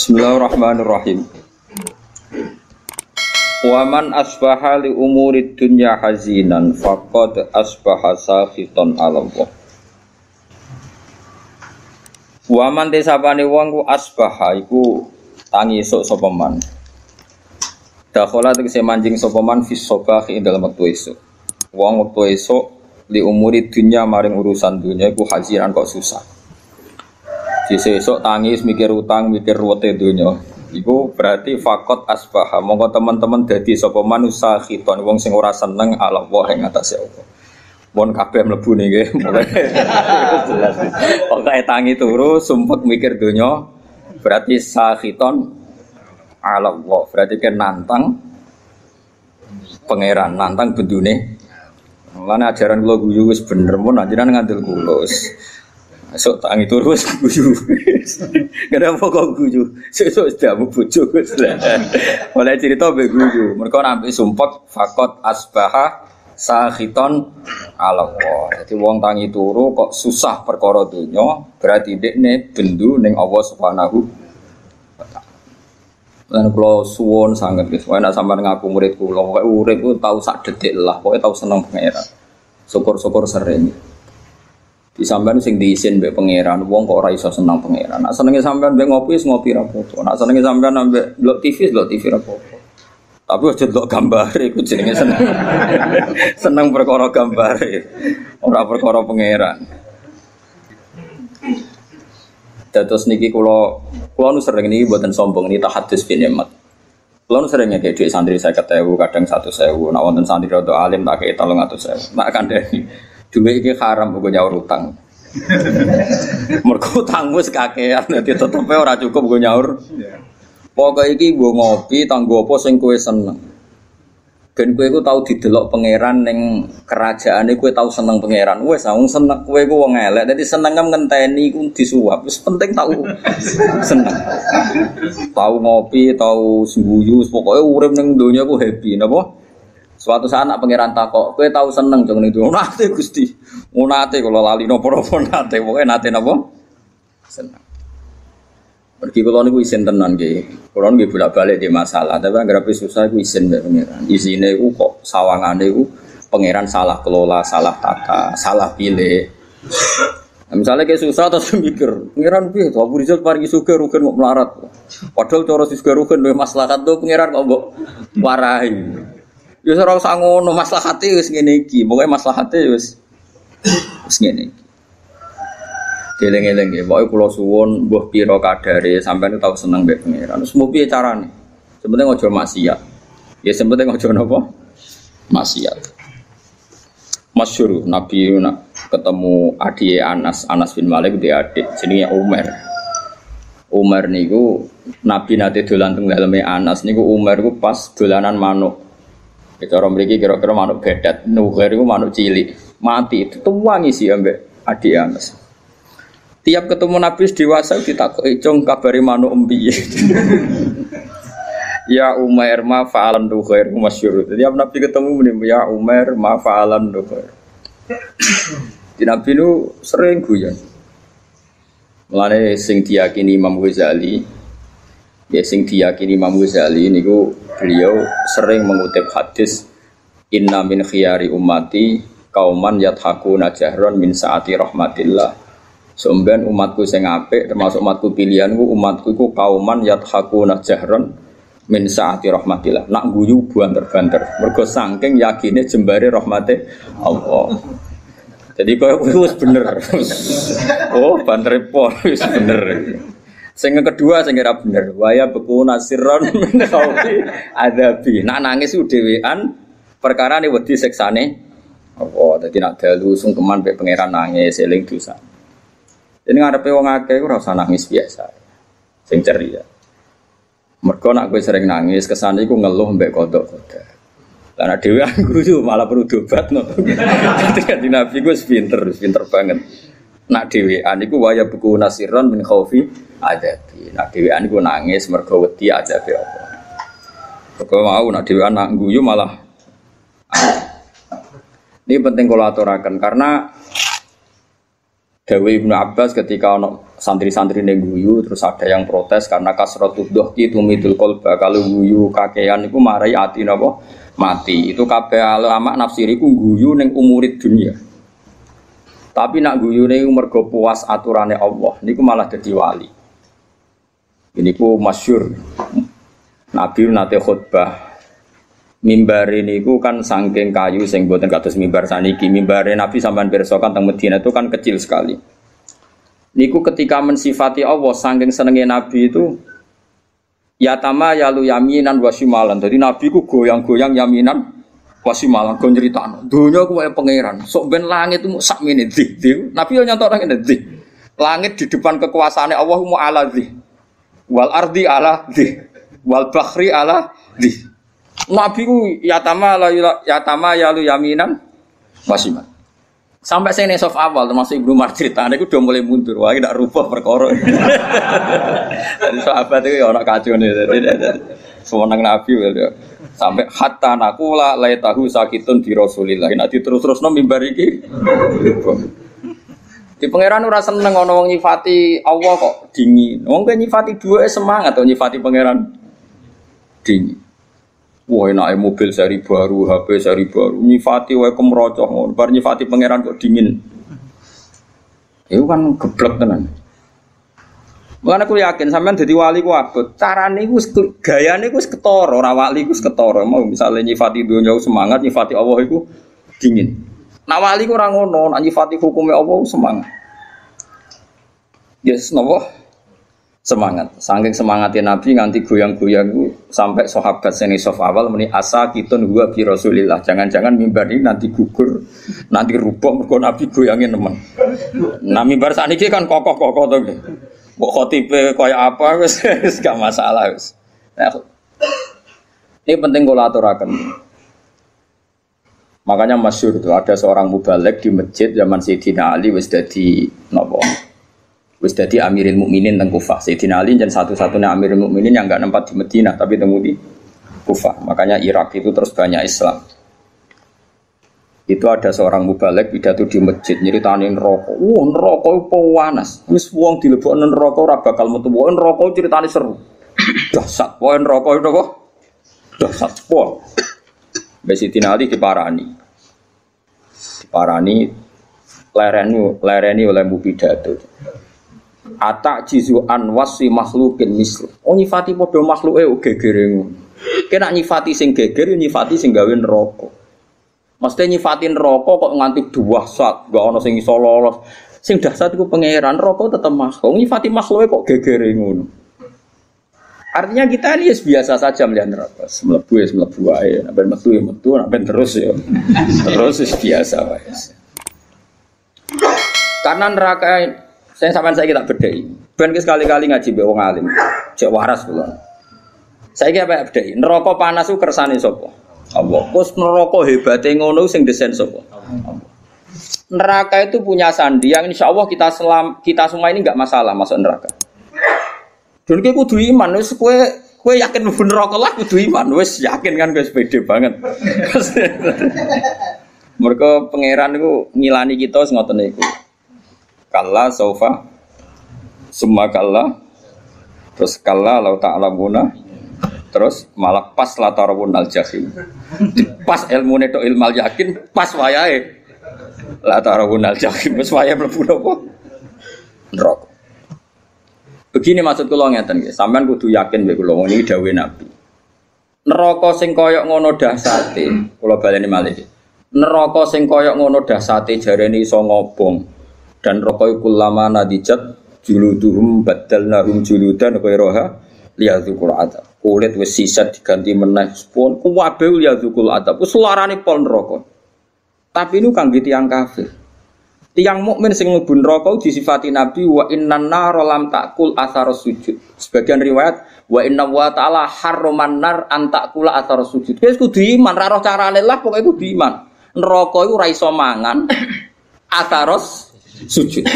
Bismillahirrahmanirrahim. Waman asbaha li umurid dunya hazinan faqad asbaha sakhitan 'ala Allah. Waman desapane wong ku asbaha iku tangi esuk sapa man. Dakhala tegese manjing sapa man fis sabahi ing dalem wektu esuk. Wong wektu esuk li umurid dunya maring urusan dunya iku hazinan kok susah. Sesuk tangis mikir utang, mikir ruwete donya. Iku berarti fakot asbaha. Monggo teman-teman dadi sapa manusa khiton wong sing ora seneng Allah ing atase Allah. Pun kabeh mlebu niki, jelas. Pokoke tangi turu sumpek mikir donya berarti sakhiton Allah. Berarti kan nantang pangeran, nantang bendune. Lan ajaran kula guyu wis bener mun anjenan ngandel kula. Esok tangi turu wis guyu. Kenapa kok guyu? Sesuk sedamu bojo wis lah. Oleh cerita mbek guyu. Mergo nampi sumpek fakot asbaha sakhiton 'ala Allah. Dadi wong tangi turu kok susah perkara donya, berarti dekne bendu ning Allah Subhanahu wa taala. Lan kula suwun sanget wis nek sampeyan ngaku murid kula, pokoke urip ku tau sak detik lah, pokoke tau seneng pangeran. Syukur-syukur sering. Di sampean sing diisin mbek pangeran, wong kok ora iso seneng pangeran. Nek senenge sampean mbek ngopi wis ngopi ra apa-apa. Nek senenge sampean mbek ndelok TV ra apa-apa. Tapi aja ndelok gambare iku jenenge seneng. Seneng perkara gambare, ora perkara pangeran. Dados niki kula nu sering niki mboten sombong niki tahadus bin nikmat. Kula nu sering ngekek dhuwit santri 50.000, kadang 100.000. Nek wonten santri rada alim tak kei 300.000. Nek kandhani duit iki haram kok nyaur utang. Mergo utang wis kakean dadi tetepe ora cukup kok nyaur. Pokoke iki nggo ngopi tanggo apa sing kowe seneng. Ben kowe iku tau didelok pangeran ning kerajaane kowe tau seneng pangeran. Wis wong seneng kowe iku wong elek dadi senengem ngenteni iku disuap. Wis penting tau seneng. Tau ngopi, tau sembuyu, pokoke urip ning donya ku happy napa? Suatu saat anak pangeran takok, kowe tau seneng jeng niku. Nate Gusti. Nate kula lali napa-napa nate, pokoke nate napa? Seneng. Pergi kula niku isin tenan nggih. Kula nggih bolak-balik di masalah, tapi anggere susah iku isin mbek pangeran. Isine iku kok sawangane iku pangeran salah kelola, salah tata, salah pilih. Nah, misalnya kayak susah terus mikir, pangeran piye to Abu Rizal paringi sugih rugen kok melarat. Padahal cara sugih rugen duwe maslahat to pangeran kok mbok warahi. Ya ora usah ngono, maslahate wis ngene iki. Pokoke maslahate wis ngene iki. Deleng-eleng nggih, pokoke kula suwun mbuh pira kadare sampeyan tau seneng mbek pangeran. Wis mung piye carane? Sebenarnya aja maksiat. Ya sebenarnya aja napa? Maksiat. Masyhur Nabi ketemu adik Anas bin Malik dia adik jenenge Umar. Umar niku Nabi nate dolan teng daleme Anas niku Umar niku pas dolanan manuk. Cara mriki kira-kira manuk bedat, nuher iku manuk cilik, mati dituwangi sih ambek adik Anas. Tiap ketemu Nabi dewasa ditakoki, "Cung kabare manuk empiye?" Ya Umar ma fa'alan nuher masyhur. Tiap Nabi ketemu muni, "Ya Umar ma fa'alan nuher." Di Nabi nu sering guyon. Mulane sing diyakini Imam Ghazali, ya sing diyakini Imam Ghazali niku beliau sering mengutip hadis inna min khiyari ummati kauman yathakuna jahron min saati rahmatillah. Sampeyan umatku sing apik termasuk umatku pilihanku umatku iku kauman yathakuna jahron min saati rahmatillah. Nak guyu banter-banter mergo saking yakine jembare rahmate Allah. Jadi koyo wis bener. Oh, banter pol wis bener. Sing kedua sing ora bener, waya beku nasirron min khaufi adabi. Nak nangis ku dhewean perkara ne wedi siksane apa. Dadi nak dalu sungkeman mek pangeran nangis eling dosa. Dene ngarepe wong akeh ora usah nangis biasa. Sing ceria. Mergo nak kowe sering nangis kesane iku ngeluh mbek kodok-kodok. Lah nek dhewean guyu malah perlu dobatno. Dadi Nabi ku pinter banget. Nak dhewean iku waya beku nasirron min khaufi adabi. Nak dhewean iku nangis mergo wedi adabe apa. Kok mau nak dhewean nak guyu malah. Ini penting kula aturaken karena Dawe Ibnu Abbas ketika ana santri-santri guyu, terus ada yang protes karena kasratud dhahki tumidul qalba, kalau guyu kakean iku marai ati napa mati. Itu kabeh ulama nafsir iku guyu ning umurid dunia. Tapi nak guyune mergo puas aturane Allah, niku malah dadi wali. Ini ku masyhur. Nabi nate khutbah. Mimbar ini ku kan saking kayu sing boten kados mimbar saniki. Mimbare Nabi sampean pirsa kan teng Madinah itu kan kecil sekali. Niku ketika mensifati Allah saking senenge Nabi itu yatama yalu yaminan wa shimalan. Jadi Nabi ku goyang-goyang yaminan wa shimalan go nyritano. Donya ku kaya pangeran. Sok ben langit itu sakmene ndi. Nabi yo nyantok nang ndi. Langit di depan kekuasaane Allah mu ala dzi. Wal ardi ala dzi. Wal bahri ala dzi. Nabi ku yatama yalu yaminan wasiman. Sampai saya nesof awal termasuk Ibnu Umar ceritanya itu udah mulai mundur. Wah, tidak rubah perkara. Dari sahabat itu orang kacau nih. Semenang Nabi sampai hatta nakula laitahu sakitun di Rasulillah. Nanti terus mimbar iki. Di pangeran ora seneng ana wong nyifati Allah kok dingin. Wong kok nyifati dua semangat atau nyifati pangeran dingin. Wah enake mobil seri baru, HP seri baru, nyifati wae kemrocoh ngono, bar nyifati pangeran kok dingin. Itu kan geblek tenan. Mulane aku yakin sampean dadi wali ku abot. Carane iku gayane iku wis ketara, ora wali iku wis ketara. Mau misale nyifati donya semangat, nyifati Allah iku dingin. Nah wali ku ora ngono, nek nyifati hukume Allah semangat. Yes, napa? Semangat, saking semangatnya Nabi nganti goyang-goyang sampai sahabat seni sof awal meni asa kitun gua bi Rasulillah. Jangan-jangan mimbar ini nanti gugur, nanti rubuh mergo Nabi goyangin teman. Nah mimbar sakniki kan kokoh-kokoh to nggih. Mbok khotibe kaya apa wis gak masalah wis. Ini penting kula aturaken. Makanya masyhur itu ada seorang mubaligh di masjid zaman Sayyidina Ali wis dadi napa? Wis dadi Amirul Mukminin teng Kufah. Sayyidina Ali dan satu-satunya Amirul Mukminin yang enggak nempat di Madinah tapi temu di Kufah. Makanya Irak itu terus banyak Islam. Itu ada seorang mubaligh pidato di masjid nyeritani neraka. Neraka iku panas. Wis wong dilebokno neraka ora bakal metu. Neraka ceritane seru. Dahsyat. Neraka itu kok dahsyat. Sayyidina Ali diparani. Lereni oleh pidato. Atak jizu anwasi makhlukin mislu. Oh nyifati podo makhluke gegere ngono. Kena nyifati sing geger, nyifati sing gawe neraka. Mesti nyifati neraka kok nganti dahsyat, gak ana sing iso lolos. Sing dahsyat iku pangeran, neraka tetep makhluk. Nyifati makhluke kok gegere ngono. Artinya kita ini biasa saja melihat neraka. Mlebu wae, nek metu ya metu, nek terus ya. Terus biasa wae. Karena neraka saya sampean saya tak bedhei. Ben sekali-kali ngaji mbek wong alim. Cek waras kula. Saiki apa bedhei? Neraka panas ku kersane sapa? Allah. Kus neraka hebate ngono sing desain sapa? Allah. Neraka itu punya sandi yang insyaallah kita semua ini enggak masalah masuk neraka. Dan kowe kudu iman wis kowe yakin mlebu neraka lah kudu iman wis yakin kan wis pede banget. Mergo pangeran iku ngilani kita wis ngoten niku. Kalla saufa summa kalla terus kalla lau ta'lamuna terus malah pas latarawun al-jahim pas ilmune tok ilmal yakin pas wayahe latarawun al-jahim wis wayahe mlebu napa neraka. Begini maksud kula ngeten nggih, sampean kudu yakin mek kula niki dawuhe Nabi. Neraka sing kaya ngono dahsate, kula baleni malih. Neraka sing kaya ngono dahsate jarene iso ngobong. Dan rokoi kulama nadijat juluduhum badalnahum juludan ghairaha liyadzukul adab. Kulit wis sisat diganti meneh pun kuwabe liyadzukul adab. Wis larane pol neraka. Tapi ini kangge tiyang kafir. Tiyang mukmin sing mlebu neraka disifati Nabi wa innan nar lam takul atharos sujud. Sebagian riwayat wa inna wa ta'ala harraman nar an takula atharos sujud. Wis kudu iman, ra roh carane lah pokoke kudu iman. Neraka iku ora iso mangan atharos sujud.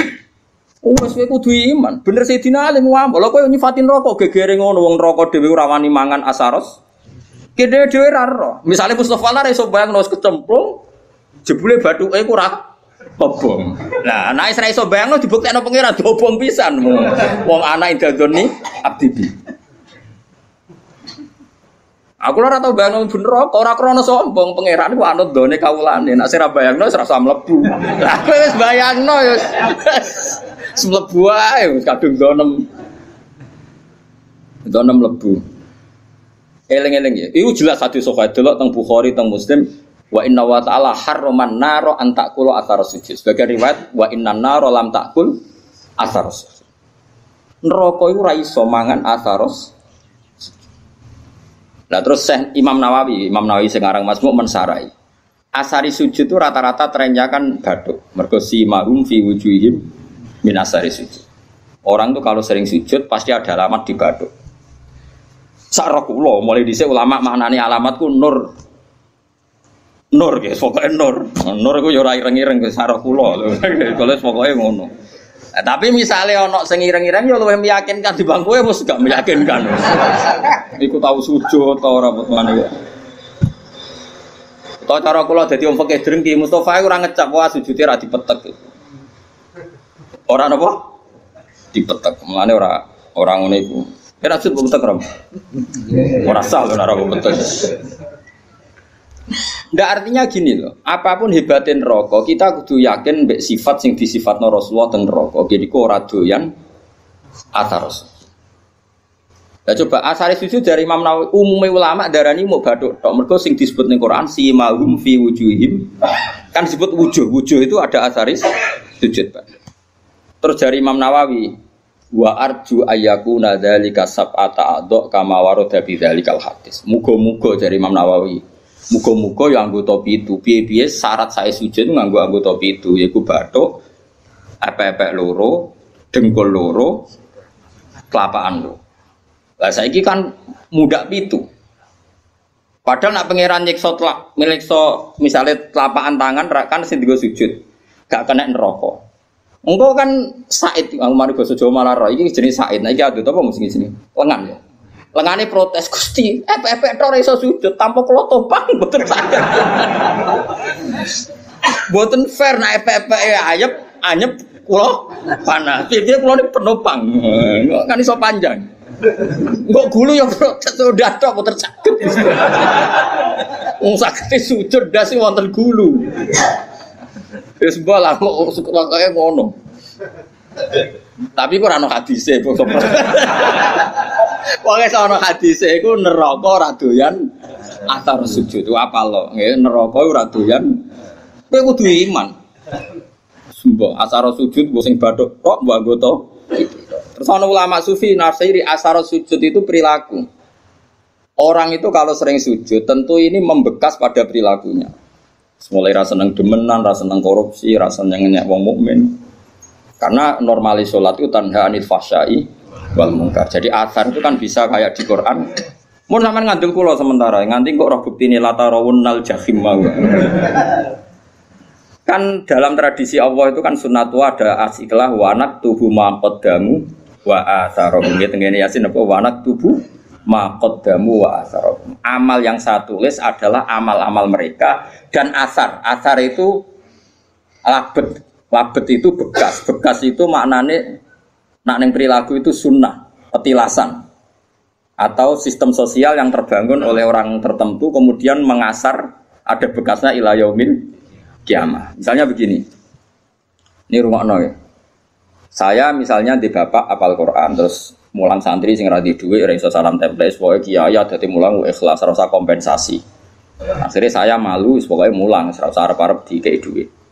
Wes kowe kudu iman. Bener Sayyidina Ali ngomong, lha kowe nyifati neraka gegere ngono wong neraka dhewe ora wani mangan asaros. Kene dhewe ra ero. Misale Mustofa ora iso bayangno wis kecemplung, jebule bathuke ku ora obong. Nah, anak ra iso bayangno dibuktekno pangeran diobong pisan. Wong anak dadoni abdi bi. Aku ora tau bayangno bener kok ora krana sombong pangeran ku anut done kawulane. Nek sira bayangno wis rasa mlebu. Lah kowe wis bayangno ya wis mlebu ae wis kadung donem. Donem mlebu. Eling-eling ya. Iku jelas hadis sahih delok teng Bukhari teng Muslim wa inna wa ta'ala harraman naro an ta'kulu athar sujud. Sebagai riwayat wa innan naro lam ta'kul athar sujud. Neraka iku ora iso mangan athar. Lah terus Imam Nawawi sing aran Masmu mensarai. Asari sujud itu rata-rata trennya kan bathuk. Mergo si mahum fi wujuhim min asari sujud. Orang tuh kalau sering sujud pasti ada alamat di bathuk. Sak kula mulai dhisik ulama maknane alamatku nur. Nur guys, pokoke nur. Nur iku ya ora ireng-ireng ke sak kula lho. Kalau pokoke ngono. Tapi misalnya ana sing ireng-ireng ya luwih meyakinkan dibanding kowe wis gak meyakinkan. Iku tau sujud ta ora ngono ya. Utawa cara kula dadi wong fikih drengki Mustofa ora ngecap wae sujude ra dipetek. Ora napa? Dipetek. Mulane ora ngono iku. Kira sud betul keram. Ora sah lho ora betul. Ndak artinya gini loh. Apapun hebatin neraka, kita kudu yakin mbek sifat sing disifatno Rasulullah teng neraka. Jadi kok ora doyan athar. Lah coba asare sujud dari Imam Nawawi umume ulama darani mau bathuk tok. Mergo sing disebut ning Quran si mahum fi wujuhim kan disebut wujuh. Wujuh itu ada asaris sujud, Pak. Terus dari Imam Nawawi wa arju ayyakuna dzalika sab'ata adha kama warada bi dzalikal hadis. Muga-muga dari Imam Nawawi. Muga-muga ya anggota pitu. Piye-piye syarat sae sujud nganggo anggota pitu yaiku bathuk, epek-epek loro, dengkul loro, kelapaan loro. Lah saiki kan mudak pitu. Padahal nak pangeran nyiksa misale telapakan tangan kan sing digo sujud. Gak kena neraka. Engko kan Said, mari basa Jawa malah ro iki jenenge Said. Nah iki adut apa mesti sini? Lengan ya. Lengane protes Gusti, epek-epek tok iso sujud tanpa kula topang mboten saged. Mboten fair nek epek-epek anyep kula panah. Piye kula ni penopang. Kan iso panjang. Engko gulu ya protes udah tok mboten saged. Wong saged sujud ndas wonten gulu. Wis bola kok kaya ngono. Tapi kok ora ono hadise kok. Pokoke ana hadise iku neraka ora doyan athar sujud. Apa lho? Nggih neraka ora doyan. Kowe kudu iman. Sumpah athar sujud mbok sing bathuk tok mbok anggota. Terus ana ulama sufi nafsiri athar sujud itu perilaku. Orang itu kalau sering sujud tentu ini membekas pada perilakunya. Mulai rasa seneng demenan, rasa seneng korupsi, rasa seneng ngenyek wong mukmin. Karena normalis sholat itu tanha anil fahsyai wal munkar. Jadi athar itu kan bisa kayak di Quran. Mun sampean ngandel kula sementara, nganti kok roh buktine latarawunnal jahim mau. Kan dalam tradisi Allah itu kan sunnatu ada asiklah wa naktubu ma qaddamu wa atharum. Nggih tengene Yasin apa wa naktubu ma qaddamu wa atharum. Amal yang saya tulis adalah amal-amal mereka dan asar. Asar itu labet. Labet itu bekas. Bekas itu maknanya nak ning perilaku itu sunnah, petilasan. Atau sistem sosial yang terbangun oleh orang tertentu kemudian mengasar ada bekasnya ila yaumil kiamah. Misalnya begini. Ini rungokno ya. Saya misalnya di bapak apal Quran terus mulang santri sing ra di dhuwit ora iso salam template pokoke kiai dadi mulang ikhlas ora usah kompensasi. Akhirnya saya malu pokoke mulang ora usah arep-arep dikei dhuwit.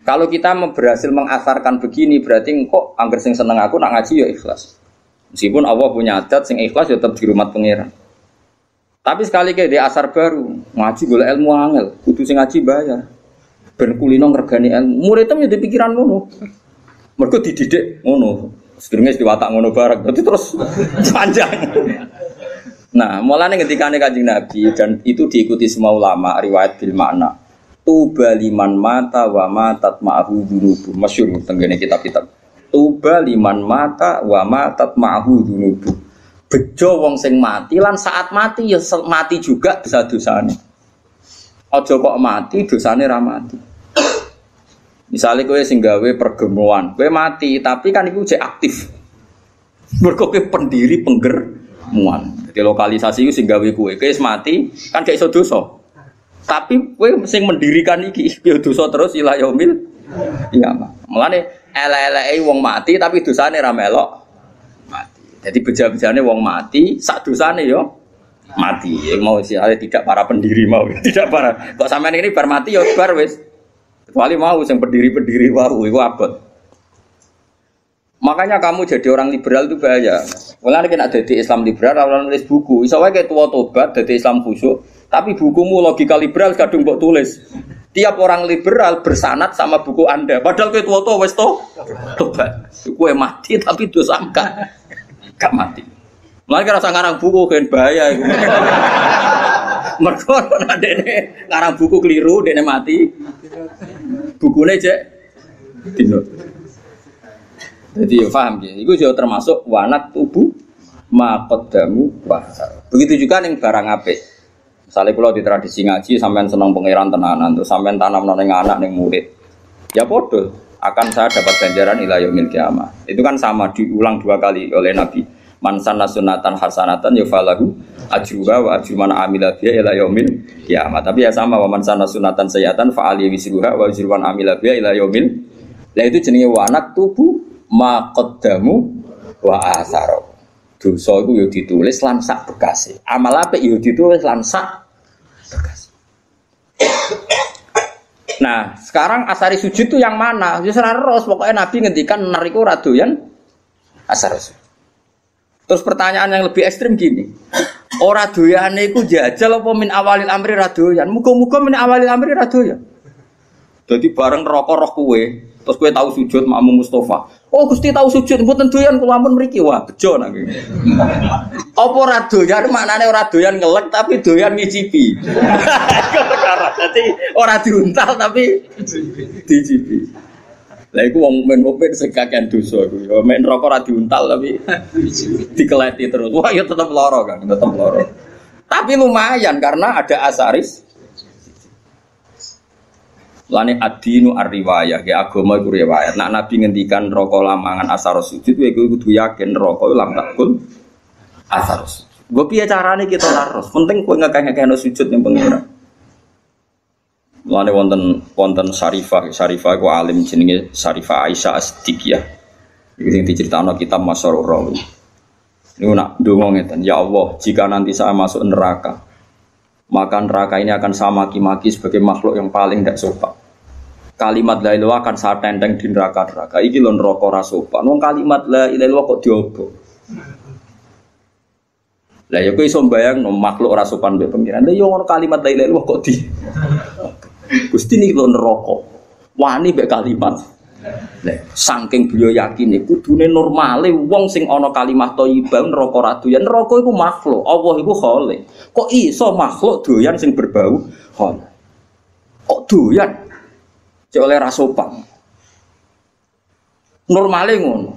Kalau kita berhasil mengasarkan begini berarti kok angger sing seneng aku nak ngaji ya ikhlas. Meskipun Allah punya adat sing ikhlas ya tetap di rumah pangeran. Tapi sekali ke di asar baru ngaji golek ilmu angel, kudu sing ngaji bayar. Ben kulino ngregani ilmu. Muridem ya dipikiran ngono. Mergo dididik ngono. Sedurunge diwatak ngono bareng. Dadi terus panjang. Nah, mulane ketikane Kanjeng Nabi dan itu diikuti semua ulama riwayat bil makna. Tuba liman mata wa matat ma'hu dzunubu. Masyhur tenggene kitab-kitab. Tuba liman mata wa matat ma'hu dzunubu. Bejo wong sing mati lan saat mati ya mati juga dosa-dosane. Aja kok mati dosane ra mati. Misalnya kowe sing gawe pergemuan, kowe mati, tapi kan iku jek aktif. Mergo kowe pendiri penggermuan. Jadi lokalisasi iku sing gawe kowe wis mati, kan gak iso dosa. Tapi kowe sing mendirikan iki ya dosa terus ila yaumil qiyamah. Mulane elek-eleke wong mati tapi dosane ra melok mati. Jadi beja-bejane wong mati, sak dosane yo mati. Mau siale tidak para pendiri mau, tidak para. Kok sampean ini bar mati yo bar wis. Kecuali mau yang pendiri-pendiri wau itu abot. Makanya kamu jadi orang liberal itu bahaya. Mulane kena jadi Islam liberal ora nulis buku. Iso wae kayak tua tobat jadi Islam khusyuk, tapi bukumu logika liberal kadung mbok tulis. Tiap orang liberal bersanad sama buku Anda. Padahal kowe tua wis tobat. Kowe mati tapi dosa gak mati. Mulane kira usah ngarang buku kan bahaya iku. Mergo nek dene ngarang buku keliru, dene mati. Bukune cek dino. Jadi ya paham ya. Iku juga termasuk wanat tubuh maqaddamu wa. Begitu juga ning barang apik. Misale kula di tradisi ngaji sampean seneng pangeran tenanan, terus sampean tanamno ning anak ning murid. Ya padha akan saya dapat ganjaran ila yaumil qiyamah. Itu kan sama diulang 2 kali oleh Nabi. Man sanna sunatan hasanatan yufalahu ajruha wa ajru man amila biha ila yaumil qiyamah. Tapi ya sama wa man sanna sunatan sayyatan fa ali wisruha wa ajru man amila biha ila yaumil. Lah itu jenenge wanat tubuh maqaddamu wa atharo. Dosa iku ya ditulis lan sak bekase. Amal apik ya ditulis lan sak bekase. Nah, sekarang asari sujud itu yang mana? Ya ora ros, pokoknya Nabi ngendikan nar iku ora doyan asar sujud. Terus pertanyaan yang lebih ekstrim gini. Ora doyane iku jajal apa min awalil amri ra doyan? Muga-muga min awalil amri ra doyan. Dadi bareng neraka roh kowe, terus kowe tahu sujud makmum Mustofa. Oh, Gusti tahu sujud mboten doyan kula ampun mriki. Wah, bejo nang iki. Apa ora doyan maknane ora doyan ngelek tapi doyan ngicipi. Dadi ora diuntal tapi dicipi. Lah iku wong mukmin sing kakean dosa iku. Ya mek neraka ora diuntal tapi dikeleti terus. Wah, ya tetep lara kan, tetep lara. Tapi lumayan karena ada asaris. Lane ad-dinu ar-riwayah, ya agama iku riwayat. Nek Nabi ngendikan neraka lamangan asar sujud, kowe kudu yakin neraka lam takul asar sujud. Gue piye carane kita laros? Penting kowe ngekeh-ngekehno sujud ning pengira. Lane wonten Syarifah iku alim jenenge Syarifah Aisyah As-Siddiqiyah. Iki sing diceritakno kitab Masyarur Rawi. Niku nak ndonga ngeten, ya Allah, jika nanti saya masuk neraka, maka neraka ini akan saya maki-maki sebagai makhluk yang paling tidak sopan. Kalimat la ilaha akan saya tenteng di neraka-neraka. Iki lho neraka ora sopan. Wong kalimat la ilaha kok diobok. Lah ya kowe iso mbayangno makhluk ora sopan mbek pengiran. Lah yo ngono kalimat la ilaha kok di Gusti niki lho neraka. Wani mbek kalimat. Lah saking beliau yakin iku kudune normale wong sing ana kalimat thayyibah neraka ra doyan. Neraka iku makhluk, Allah iku khalik. Kok iso makhluk doyan sing berbau khalik? Kok doyan? Cek oleh ra sopan. Normale ngono.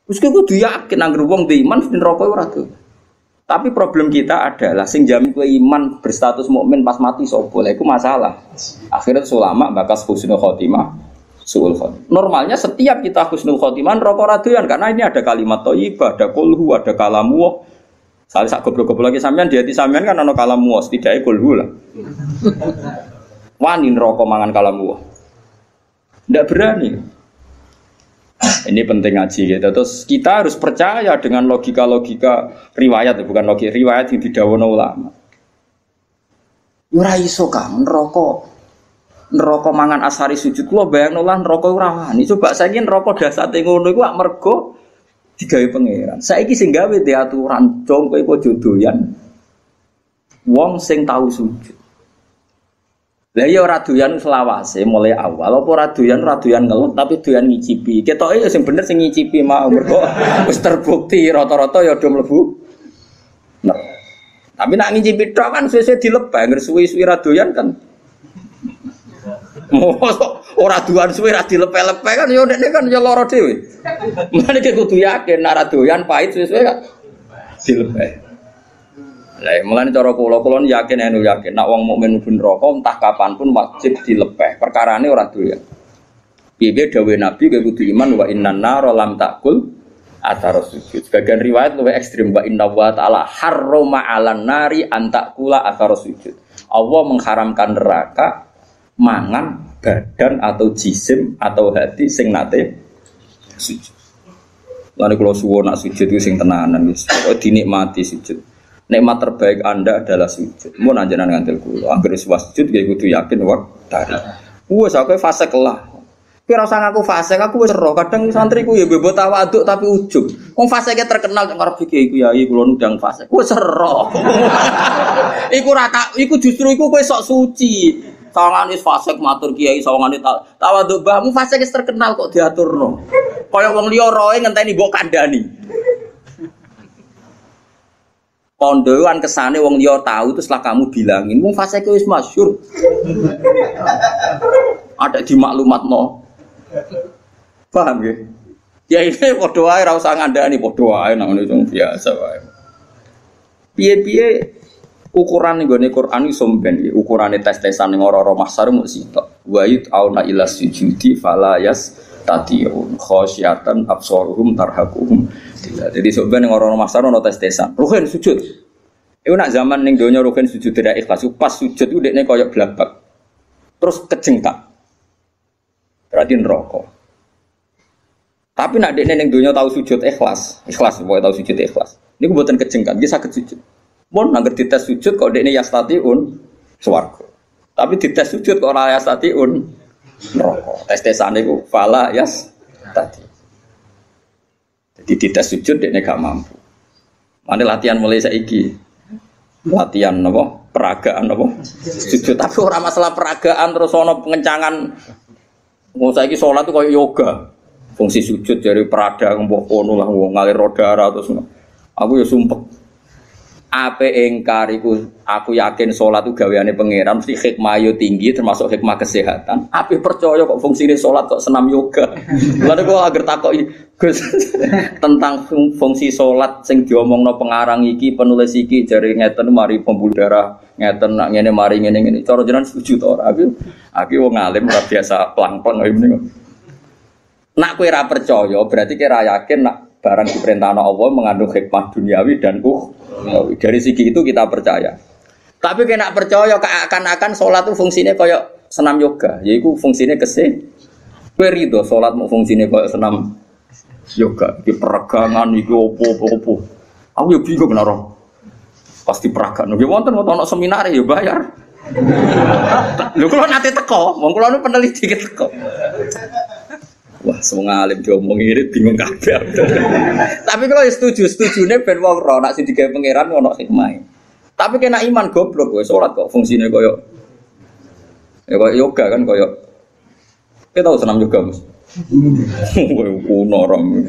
Wis kudu yakin anggere wong di iman neraka ora doyan. Tapi problem kita adalah sing jamin kowe iman berstatus mukmin pas mati sapa? Lha iku masalah. Akhirnya ulama bakas husnul khotimah, suul khotimah. Normalnya setiap kita husnul khotimah neraka ra doyan karena ini ada kalimat thayyibah, ada kulhu, ada kalamu. Sale sak goblok-goblok lagi sampean di hati sampean kan ana kalamu, setidaknya kulhu lah. Wani neraka mangan kalamu. Ndak berani. Ini penting ngaji gitu. Terus kita harus percaya dengan logika-logika riwayat, bukan logika riwayat yang didhawuhna ulama. Ora iso Kang neraka mangan asari sujud kula bayangno lah neraka ora wani. Coba saiki neraka dasate ngono iku ak mergo digawe pangeran. Saiki sing gawe diaturan dong kowe aja doyan. Wong sing tau sujud. Lah ya ora doyan selawase mulai awal apa ora doyan ngelut tapi doyan ngicipi. Ketoke ya sing bener sing ngicipi mau mergo wis terbukti rata-rata ya do mlebu. Nah. Tapi nak ngicipi tok kan suwe-suwe dilebah, ngger suwi-suwi ra doyan kan. Mosok ora doyan suwe ra dilepe-lepe kan ya ndekne kan ya lara dhewe. Mulane kudu yakin nek ra doyan pahit suwe-suwe kan dilepe. Lah mulane cara kula yakin nek wong mukmin mlebu neraka entah kapan pun wajib dilepeh. Perkarane ora doyan. Piye dawuh Nabi kudu iman wa innan nar lam takul athar sujud. Sebagian riwayat luwih ekstrim wa inna wa ta'ala harrama 'alan nari an takula athar sujud. Allah mengharamkan neraka mangan badan atau jisim atau hati sing nate sujud. Lan kula suwun nak sujud itu sing tenanan wis. Kok dinikmati sujud. Nikmat terbaik Anda adalah sujud. Mun anjenan ngantil kula, anggere sujud ya kudu yakin waktari. Wes aku fase kelah. Kowe ora usah ngaku fase, aku wis ero. Kadang santriku ya bebo tawaduk tapi ujug. Wong fase ki terkenal nek ngarep iki kiai kula nundang fase. Wes ero. Iku justru iku kowe sok suci. Sawangane fasik matur kiai, sawangane tawaduk mbahmu fasik wis terkenal kok diaturno. Kaya wong liya roe ngenteni mbok kandhani. Kondoan kesane wong liya tahu terus lah kamu bilangin, wong fasik wis masyhur. Ada di maklumatno. Paham nggih? Ya ini padha wae ora usah ngandani padha wae nang ngono biasa wae. Piye-piye ukuran nggone Quran iso mben iki, ukurane tes-tesan ning ora-ora mahsyar mung sitok. Wa yut'auna ila sujudi fala yastati'un khasyatan absaruhum tarhaquhum. Jadi sampeyan ning ora-ora mahsyar ono tes-tesan. Ruhin sujud. Iku nak zaman ning donya ruhin sujud tidak ikhlas, pas sujud ku dekne koyo blabak. Terus kejengkak. Berarti neraka. Tapi nak dekne ning donya tahu sujud ikhlas, pokoke tahu sujud ikhlas. Niku mboten kejengkak, nggih saged sujud. Mun nangger dites sujud kok dekne yastatiun swarga. Tapi dites sujud kok ora yastatiun neraka. Tes-tesan niku fala yastati. Jadi dites sujud dekne gak mampu. Mane latihan mulai saiki. Latihan apa? Peragaan apa? Sujud. Tapi ora masalah peragaan terus ana pengencangan. Wong saiki salat itu koyo yoga. Fungsi sujud dari perada mbok kono lah wong ngalir darah terus. Aku ya sumpek. Ape engkar iku aku yakin salat itu gaweane pangeran mesti hikmah yo tinggi termasuk hikmah kesehatan. Ape percaya kok fungsine salat kok senam yoga. Lha kok agar takoki Gus tentang fungsi salat sing diomongno pengarang iki penulis iki jare ngeten mari pembuluh darah ngeten nak ngene mari ngene cara jenengan setuju to ora aku wong alim ora biasa plang-plang kaya ngene. Nak kowe ora percaya berarti kowe ora yakin nak barang diperintahkan Allah mengandung hikmah duniawi dan dari segi itu kita percaya. Tapi kena percaya akan sholat itu fungsinya kayak senam yoga, yaitu fungsinya kowe rido sholat mau fungsinya kayak senam yoga, iki peregangan iki opo. Aku ya bingung naro. Pasti peragan. Nggih wonten ana seminar ya bayar. Lho kula nate teko, wong kula nu peneliti teko. Wah, semua alim diomong irit bingung kabeh. Tapi kalau setujune ben wong ora nek sing digawe pangeran ono hikmah. Tapi kena iman goblok kowe salat kok fungsine koyo yoga kan koyo. Kita tahu senam yoga, Mas. Kowe kuno rom.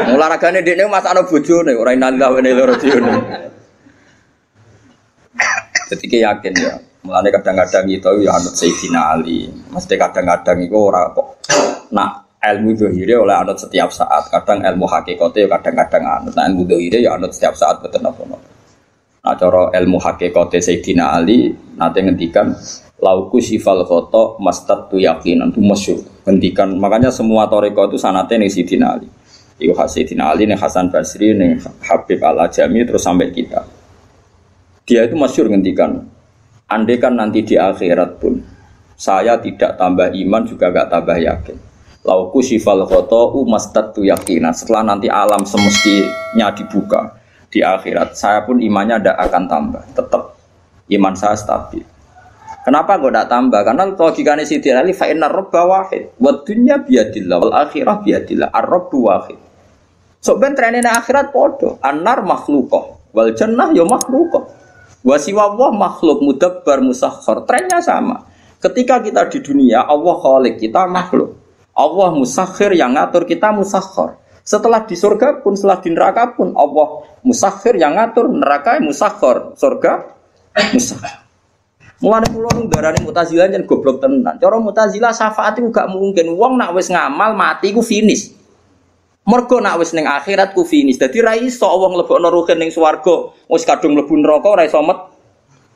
Olahragane dekne Mas ana bojone ora inalillah wa inna ilaihi raji'un. Jadi yakin ya. Mulane kadang-kadang itu ya anut Sayyidina Ali. Mesti kadang-kadang itu ora kok nak ilmu zahire oleh anut setiap saat. Kadang ilmu hakikate kadang-kadang anut. Nah ilmu zahire ya anut setiap saat boten napa-napa. Nah cara ilmu hakikate Sayyidina Ali nate ngendikan lauku sifal khoto mastatu yaqinan itu masyhur. Ngendikan makanya semua thariqah itu sanate ning Sayyidina Ali. Iku Sayyidina Ali ning Hasan Basri ning Habib Al-Ajami terus sampai kita. Dia itu masyhur ngendikan andai kan nanti di akhirat pun saya tidak tambah iman juga gak tambah yakin. Lauku sifal khoto'u mastatu yakinan. Setelah nanti alam semestinya dibuka di akhirat, saya pun imannya tidak akan tambah. Tetap iman saya stabil. Kenapa kok tidak tambah? Karena logikanya Sayyidina Ali fa innar rabba wahid wa dunya biyadillah wal akhirah biyadillah ar-rabbu wahid. So ben trenene akhirat podo. An-nar makhluqah wal jannah ya makhluqah. Wa siwa Allah makhluk mudabbar musakhkhar. Trennya sama. Ketika kita di dunia Allah khalik, kita makhluk. Allah musakhir yang ngatur, kita musakhkhar. Setelah di surga pun, setelah di neraka pun Allah musakhir yang ngatur, neraka musakhkhar, surga musakhkhar. Mulane kula nu darani Mu'tazilah jan goblok tenan. Cara Mu'tazilah syafaat iku gak mungkin. Wong nak wis ngamal mati ku finish. Mergo nak wis ning akhirat ku finish. Dadi ra iso wong mlebokno ruhin ning swarga, wis kadung mlebu neraka ora iso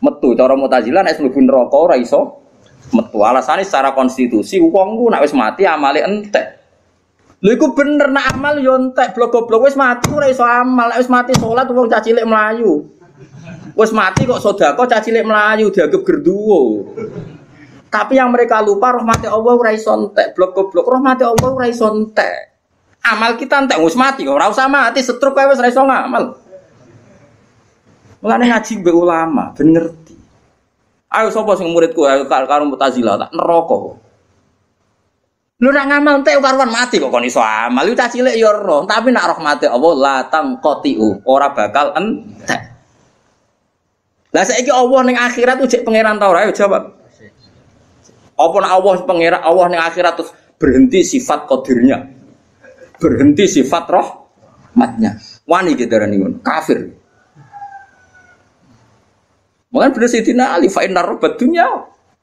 metu. Cara Mu'tazilah nek mlebu neraka ora iso metu. Alasane secara konstitusi wong ku nek wis mati amale entek. Lho iku bener nek amal yo entek blok-blok wis mati ora iso amal. Nek wis mati salat wong cah cilik mlayu. Wis mati kok sedekah cah cilik mlayu dianggap gerduwo. Tapi yang mereka lupa rahmati Allah ora iso entek blok-blok rahmati Allah ora iso entek. Amal kita entek wis mati kok ora usah mati setruk kowe wis ora iso ngamal. Mulane ngaji mbek ulama ben ngerti. Ayo sapa sing muridku ayo karo Mu'tazilah tak neraka. Lu nak ngamal entek karuan mati kok kon iso amal. Lu cah cilik ya roh, tapi nak rahmate Allah la tangqatiu, ora bakal entek. Lah saiki Allah ning akhirat ujek pangeran ta ora ayo jawab. Apa nak Allah pangeran Allah ning akhirat terus berhenti sifat qadirnya. Berhenti sifat rahmatnya. Wani kidarani ngono, kafir. Mungkin bener Sayyidina Ali fa inna rabbad dunya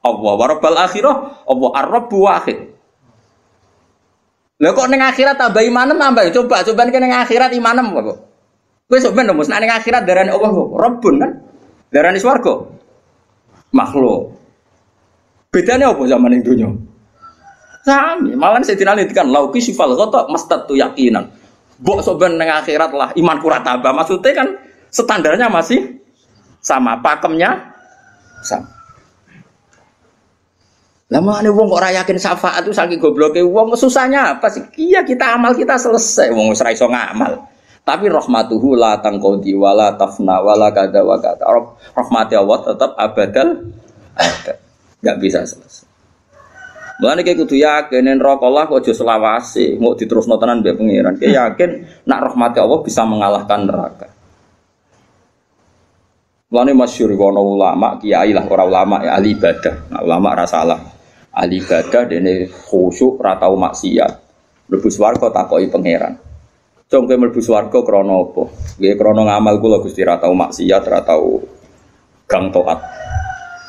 Allah wa rabbal akhirah Allah ar-rabbu wahid. Lah kok ning akhirat tambah imanem tambah coba ning akhirat imanem kok. Kowe sok ben nek ning akhirat darane Allah kok Rabbun kan? Darane swarga. Makhluk. Bedane apa zaman ning donya? Sami, malah Sayyidina Ali kan lauki sifal ghata mastatu yaqinan. Mbok sok ben ning akhirat lah imanku ora tambah. Maksudnya kan standarnya masih sama, pakemnya sama. Lama ane wong kok ora yakin syafaat itu saking gobloke wong susahnya apa sih? Iya kita amal kita selesai wong wis ora iso ngamal. Tapi rahmatuhu la tangqadi wala tafna wala kada wa kada. Rahmati Allah tetap abadal ada. Enggak bisa selesai. Mulane kowe kudu yakin neraka Allah kok aja selawase, mau diterusno tenan mbek pangeran. Kowe yakin nak rahmati Allah bisa mengalahkan neraka. Mulane masyhur ana ulama, kiai lah ora ulama ya ahli ibadah. Nah, ulama ra salah. Ahli ibadah dene khusyuk ra tau maksiat. Mlebu swarga takoki pangeran. Cung kowe mlebu swarga krana apa? Nggih krana ngamal kula Gusti ra tau maksiat, ra tau gang taat.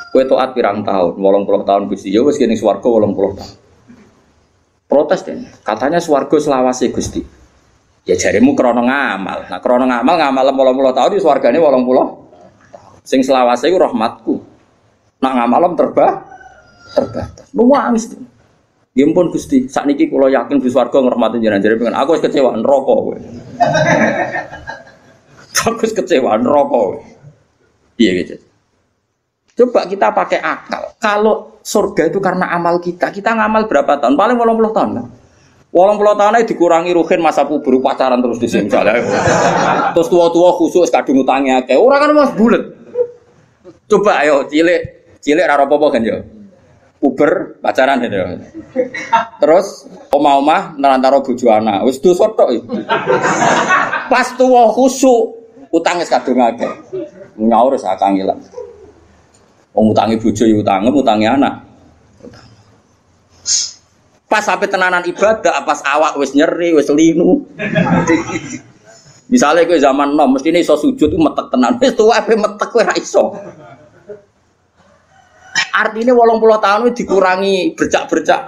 Kowe taat pirang tahun? 80 tahun Gusti. Ya wis kene swarga 80 tahun. Protes dene. Katanya swarga selawase Gusti. Ya jaremu krana ngamal. Nah krana ngamal 80 tahun di swargane 80. Sing selawase iku rahmatku. Nak ngamalem terbatas. Nuwangis. Nggih pun Gusti, sakniki kula yakin di swarga ngrahmati jenengan. Jare pengen aku wis kecewa neraka kowe. Aku wis kecewa neraka kowe. Piye gitu. Coba kita pakai akal. Kalau surga itu karena amal kita ngamal berapa tahun? Paling 80 tahun kan? 80 tahun aja dikurangi ruhin masa puber pacaran terus di sini misalnya. Terus tua-tua khusus kadung utangnya akeh. Ora kan Mas bulet. Coba ayo cilik ora apa-apa kan ya. Puber pacaran ya. Terus omah-omah nerantara bojo anak. Wis dosa tok iki. Pas tuwa khusuk utang wis kadung akeh. Nyaur sak kangelan. Wong utange bojo ya utange anak. Pas sampai tenanan ibadah pas awak wis nyeri, wis linu. Misalnya kowe zaman nom mesti iso sujud metek tenan. Wis tuwa ape metek kowe ra iso. Artinya 80 tahun itu dikurangi bercak-bercak.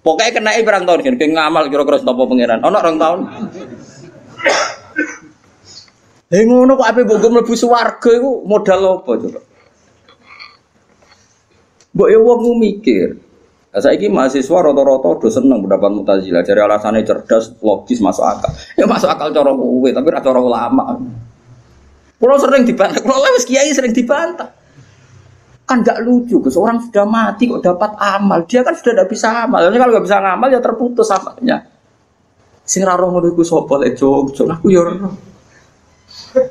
Pokoknya kena berang tahun kan, kayak ngamal kira-kira setopo pangeran. Ono 2 tahun. Ngono kok ape mbok mlebu swarga iku modal apa coba? Mbok ya wong mikir. Lah saiki mahasiswa rata-rata do seneng pendapat Mu'tazilah. Jare alasane cerdas, logis, masuk akal. Ya masuk akal cara kowe, tapi ora cara ulama. Kulo sering dibantah, kulo wis kiai sering dibantah. Kan enggak lucu, Gus. Orang sudah mati kok dapat amal. Dia kan sudah tidak bisa amal. Jadi kalau enggak bisa ngamal ya terputus amalnya. Sing ra roh ngono iku sapa lek jog aku ya ora.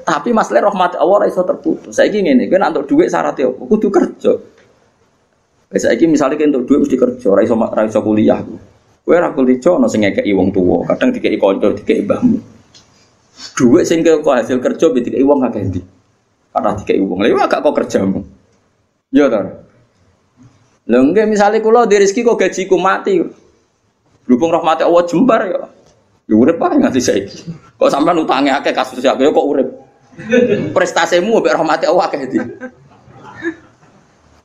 Tapi masalah rahmat Allah ora iso terputus. Saiki ngene, kowe nek entuk dhuwit syaratnya apa? Kudu kerja. Saiki misale kowe entuk dhuwit mesti kerja, ora iso kuliah. Kowe ora kuliah ono sing ngekeki wong tuwa, kadang dikeki kanca, dikeki mbahmu. Dhuwit sing kok hasil kerja mbek dikeki wong akeh ndi? Karena dikeki wong. Lha gak kok kerjamu. Ya ta. Lha nggih misale kula di rezeki kok gajiku mati. Berhubung rahmat Allah jembar ya. Ya urip ae nganti saiki. Kok sampean utange akeh kasus akeh kok urip. Prestasimu mbek rahmat Allah akeh ndi.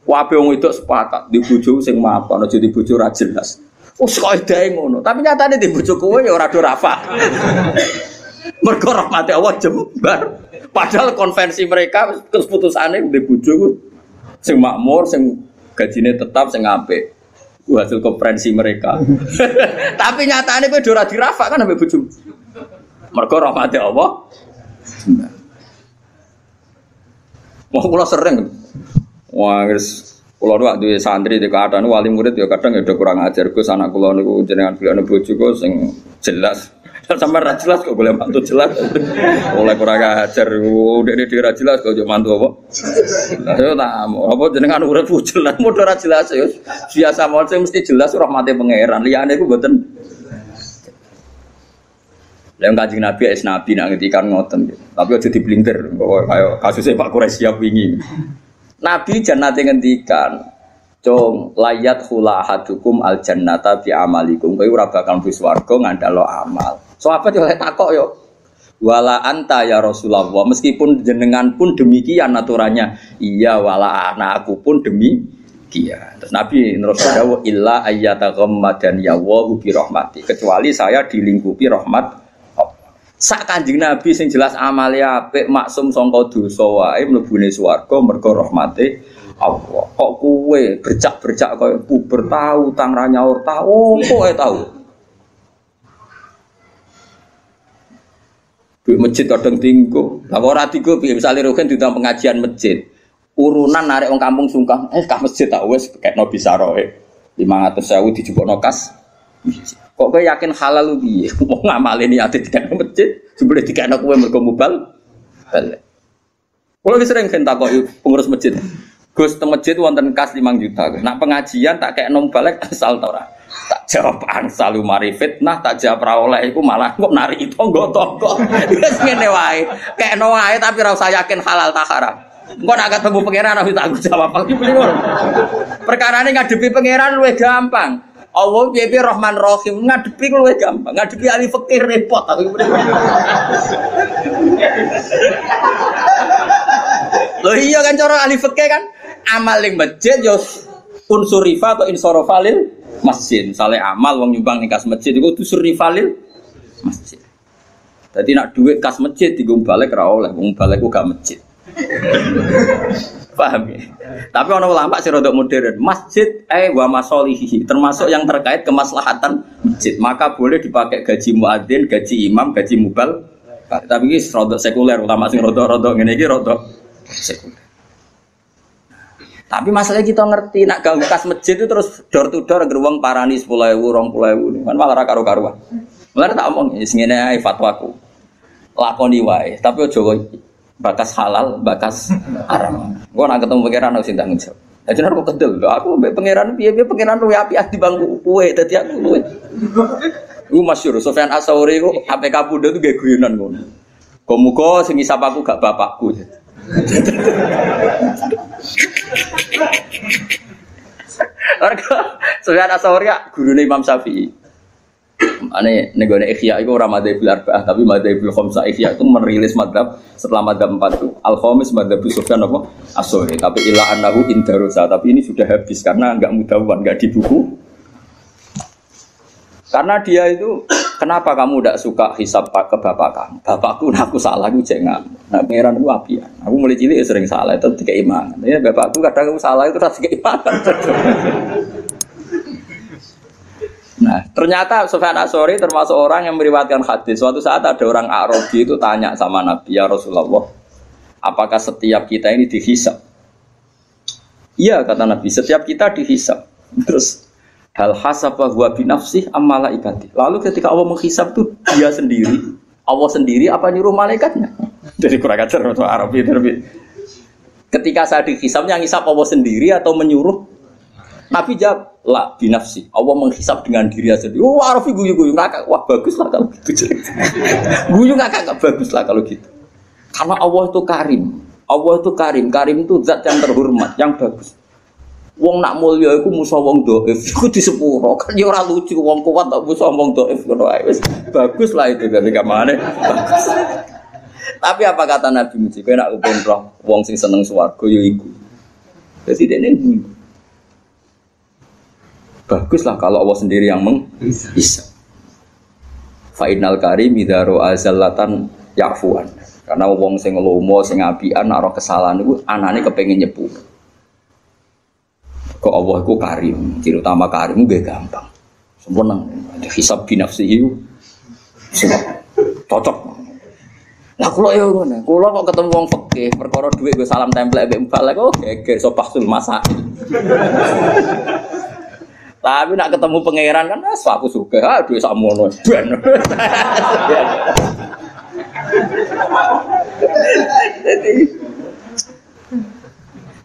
Wae wong itu sepakat di bojo sing mapan aja di bojo ra jelas. Wes kok edae ngono. Tapi nyatane di bojo kowe ya ora do rafa. Mergo rahmat Allah jembar. Padahal konvensi mereka keputusane di bojo Sing makmur, sing gajine tetap, sing apik. Ku hasil konferensi mereka. Tapi nyatane kowe ora dirafak kan ambek bojomu. Mergo rahmate Allah. Mau kula sering. Wah, wis kula duwe santri di keadaan wali murid ya kadang ya kurang ajar Gus anak kula niku jenengan bilane bojoku sing jelas. Sampai ra jelas kok boleh mantu jelas. Oleh kurang ajar dekne dhewe ra jelas kok yo mantu apa. Lah yo tak apa jenengan urip jelas modho ra jelas yo. Biasa mawon sing mesti jelas rahmate pangeran. Liyane iku mboten. Lah Kanjeng Nabi es nabi nak ngendikan ngoten gitu. Tapi aja diblinter kaya kasusnya Pak Quraisy siap wingi. Nabi jannate ngendikan, "Cung layat khula ahadukum al jannata bi amalikum." Kowe ora bakal mlebu swarga ngandalo amal. Sahabat yo takok yo. Wala anta ya Rasulullah, meskipun jenengan pun demikian aturannya. Iya wala anakku pun demikian. Terus Nabi terus dawuh illa ayyataghammadan ya wa bi rahmati. Kecuali saya dilingkupi rahmat sak Kanjeng Nabi sing jelas amale apik maksum sangka dosa wae mlebune swarga mergo rahmate Allah. Kok kowe bercak-bercak koyo puber tau tang ra nyaur tau kok tau. Di masjid kadang tinggo. Lah ora tinggo piye misale rogen diundang pengajian masjid. Urunan narik wong kampung sungkang, ka masjid tak wis kekno bisaroe. 500.000 dijupukno kas. Kok kowe yakin halal lu piye? Wong ngamale niate dikene masjid, jebule dikene kowe mergo mubal. Balik. Kulo wis sering takoki pengurus masjid. Gus teng masjid wonten kas 5 juta. Nak pengajian tak kekno balik asal ta ora? Tak jawab angsal mari fitnah, tak jawab ra oleh iku malah kok nari tangga-tangga. Wis ngene wae. Kekno wae tapi ora usah yakin halal ta haram. Engko nek ketemu pangeran aku tak jawab iki ngono. Perkarane ngadepi pangeran luwih gampang. Allah piye-piye Rahman Rahim ngadepi ku luwih gampang. Ngadepi ahli fikih repot aku. Lho iya kan cara ahli fikih kan amal ning masjid yo unsur rifa atau insarafa lil masjid. Misale amal wong nyumbang ning kas masjid iku unsur rifa lil masjid. Dadi nak dhuwit kas masjid dienggo balik ra oleh, wong balik ku gak masjid. Paham ya? Tapi orang ulama sih rodok modern. Masjid wa masolihi termasuk yang terkait kemaslahatan masjid. Maka boleh dipakai gaji muadzin, gaji imam, gaji mubal. Tapi ini rodok sekuler. Ulama sih rodok ngene iki rodok sekuler. Tapi masalahnya kita ngerti nak ganggu kas masjid itu terus door to door geruang parani 10.000, 20.000 kan malah karo-karuan. Mulane tak omong ngene ae fatwaku. Lakoni wae, tapi aja bakas halal, bakas haram. Gua nak ketemu pangeran harus tanggung jawab. Jadi aku kedel, aku pangeran piye-piye pangeran luwe apik di bangku kowe dadi aku luwe. Iku masyhur Sufyan Ats-Tsauri ku APK Pundha itu gak guyonan ngono. Muga sing ngisap aku gak bapakku. Sufyan Ats-Tsauri gurune Imam Syafi'i. Ane negone Ikhya itu orang madzhab arba'ah tapi madzhab khamsah. Ikhya itu merilis madzhab setelah madzhab 4 itu al-khamis madzhab Sufyan apa Ats-Tsauri tapi ila annahu indarusa tapi ini sudah habis karena enggak mudawwan enggak di buku karena dia itu kenapa kamu tidak suka hisab ke bapak kamu bapakku aku salah aku jangan nah pangeran aku apian aku mulai cilik sering salah itu tiga iman ya bapakku kadang aku salah itu tiga iman. Nah, ternyata Sufyan Ats-Tsauri termasuk orang yang meriwayatkan hadis. Suatu saat ada orang Arabi itu tanya sama Nabi, "Ya Rasulullah, apakah setiap kita ini dihisab?" Iya, kata Nabi, setiap kita dihisab. Terus, hal hasaba huwa binafsih am malaikati. Lalu ketika Allah menghisab itu dia sendiri. Allah sendiri apa nyuruh malaikatnya? Jadi kurang ajar orang Arabi terlebih. Ketika saya dihisab, yang hisab Allah sendiri atau menyuruh? Nabi jawab, la binafsi. Allah menghisab dengan diri sendiri. Wah, Arafi guyu-guyu ngakak. Wah, baguslah kalau gitu. Guyu ngakak baguslah kalau gitu. Karena Allah itu karim. Allah itu karim. Karim itu zat yang terhormat, yang bagus. Wong nak mulya iku musuh wong dhaif. Iku disepuro. Kan ya ora lucu wong kuat tak musuh wong dhaif ngono ae wis. Baguslah itu ketika mana. Bagus. Tapi apa kata Nabi Muji? Kowe nak kepen roh wong sing seneng swarga ya iku. Dadi dene guyu. Baguslah kalau Allah sendiri yang menghisab. Fa'inal karim idza ra'a zallatan ya'fuan. Karena wong sing lomo sing apian nek kesalahan iku anane kepengin nyepuro. Kok Allah iku karim, ciri utama karim nggih gampang. Sempurna. Hisab binafsihi. Cocok. Lah kula ya ngono. Kula kok ketemu wong fikih, perkara dhuwit go salam templek mbek mbak kok geger sopahsul masak. Tapi nak ketemu pangeran kan aku suka. Ah dhuwit sakmono. Ben.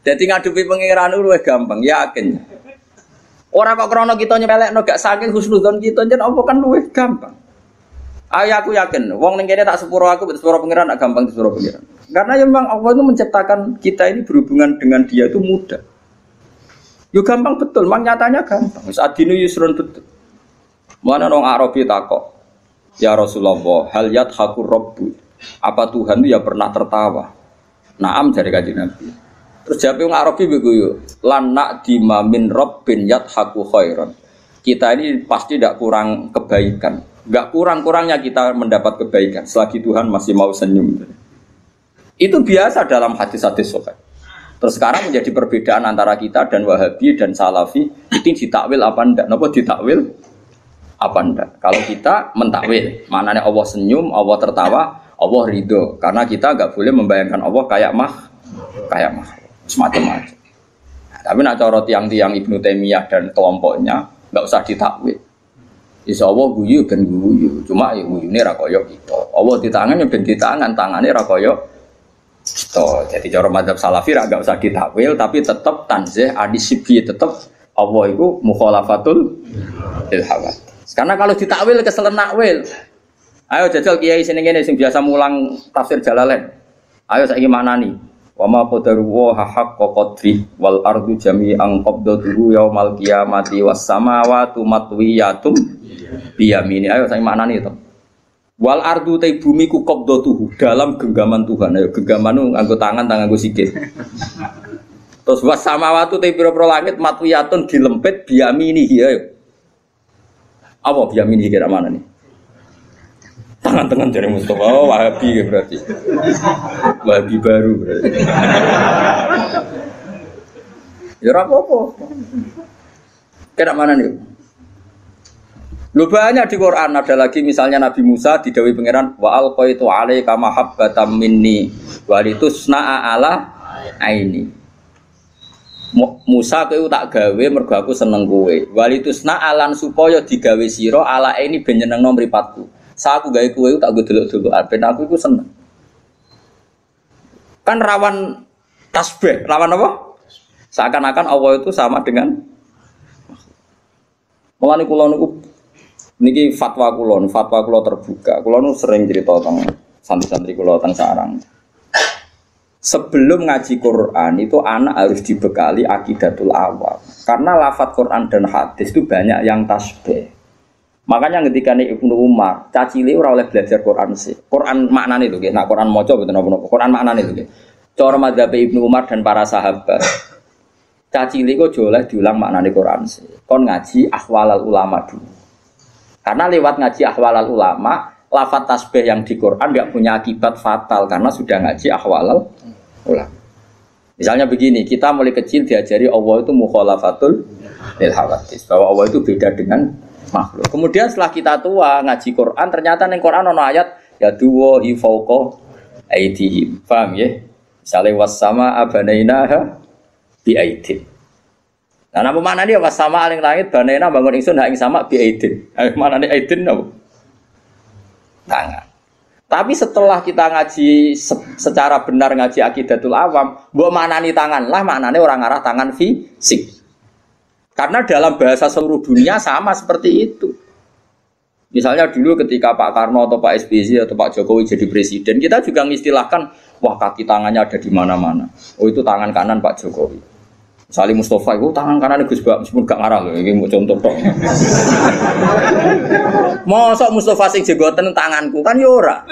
Jadi ngadepi pangeran luwih gampang, yakin. Ora kok krana kita nyepelekno gak saking husnudzon kita jen apa kan luwih gampang. Ayo aku yakin, wong ning kene tak sepuro aku, sepuro pangeran gak gampang sepuro pangeran. Karena memang Allah itu menciptakan kita ini berhubungan dengan Dia itu mudah. Yo gampang betul, mang nyatanya gampang. Wis adinu yusrun betul. Mana wong Arabi takok, "Ya Rasulullah, hal yadhaku rabbu?" Apa Tuhan itu ya pernah tertawa? Naam dari Kanjeng Nabi. Terus jawab wong Arabi begitu, "Lan na'dima min rabbin yadhaku khairan." Kita ini pasti tidak kurang kebaikan. Enggak kurang-kurangnya kita mendapat kebaikan selagi Tuhan masih mau senyum. Itu biasa dalam hadis-hadis sahih. Terus sekarang menjadi perbedaan antara kita dan Wahabi dan Salafi itu ditakwil apa ndak? Napa ditakwil apa ndak? Kalau kita mentakwil, maknanya Allah senyum, Allah tertawa, Allah ridho. Karena kita enggak boleh membayangkan Allah kayak semacam-macam. Tapi nak cara tiang-tiang Ibnu Taimiyah dan kelompoknya enggak usah ditakwil. Insya Allah guyu ben guyu, cuma ya guyu ini rakoyok kita. Allah di tangan ya ben di tangan, tangannya rakoyok kita. Jadi cara mazhab Salafi enggak usah ditakwil, tapi tetap tanzih adisibi tetap Allah itu mukhalafatul lil hawadits. Karena kalau ditakwil keselen nakwil. Ayo jajal kiai sini ngene sing biasa mulang tafsir Jalalain. Ayo saiki maknani. Wa ma qadaru wa haqqa qadri wal ardu jami'an qabdatuhu yaumal qiyamati was samawati matwiyatum biyamini. Ayo saiki maknani to. Wal ardu ta bumi ku qabdatuhu dalam genggaman Tuhan. Ayo genggaman nganggo tangan nganggo sikil. Terus was samawati ta pira-pira langit matwiyatun dilempit biyamini ayo. Apa biyamini kira mana nih? Tangan-tangan dari Mustafa, oh, Wahabi berarti. Wahabi baru berarti. Ya apa-apa. Kira mana nih? Lu banyak di Quran ada lagi misalnya Nabi Musa didhawuhi pangeran wa alqaitu alaika mahabbatan minni wa litusna'a ala aini. Musa kowe tak gawe mergo aku seneng kowe. Wa litusna'a lan supaya digawe sira ala aini ben nyenengno mripatku. Saat aku gawe kowe tak go delok-delok ben aku iku seneng. Kan rawan tasbih, rawan apa? Seakan-akan Allah itu sama dengan mulane kula niku niki fatwa kula terbuka. Kula nu sering cerita tentang santri-santri kula teng sarang. Sebelum ngaji Quran itu anak harus dibekali akidatul awam. Karena lafaz Quran dan hadis itu banyak yang tasbih. Makanya ketika Ibnu Umar, cacile ora oleh belajar Quran sih. Quran maknane lho nggih, nek Quran maca mboten napa-napa. Quran maknane lho nggih. Cara mazhab Ibnu Umar dan para sahabat. Cacile kok oleh diulang maknane Quran sih. Kon ngaji ahwalal ulama dulu. Karena lewat ngaji ahwalal ulama, lafaz tasbih yang di Quran enggak punya akibat fatal karena sudah ngaji ahwalal ulama. Misalnya begini, kita mulai kecil diajari Allah itu mukhalafatul lil hawadits, bahwa Allah itu beda dengan makhluk. Kemudian setelah kita tua ngaji Quran, ternyata ning Quran ana ayat ya duwa fauqa aidihim. Paham ya? Misale was-sama abanainaha bi aidin. Nah, apa maknane was-sama aling langit banaina bangun ingsun ha ing sama bi aidin. Maknane aidin apa? Tangan. Tapi setelah kita ngaji secara benar ngaji akidatul awam, mbok maknani tangan lah maknane orang ngarah tangan fisik. Karena dalam bahasa seluruh dunia sama seperti itu. Misalnya dulu ketika Pak Karno atau Pak SBY atau Pak Jokowi jadi presiden, kita juga mengistilahkan, wah kaki tangannya ada di mana-mana. Oh itu tangan kanan Pak Jokowi. Misalnya Mustafa itu tangan kanan Gus Bak, meskipun gak ngarah loh, ini mau contoh dong. Mosok Mustafa sing jenggoten tanganku kan yora.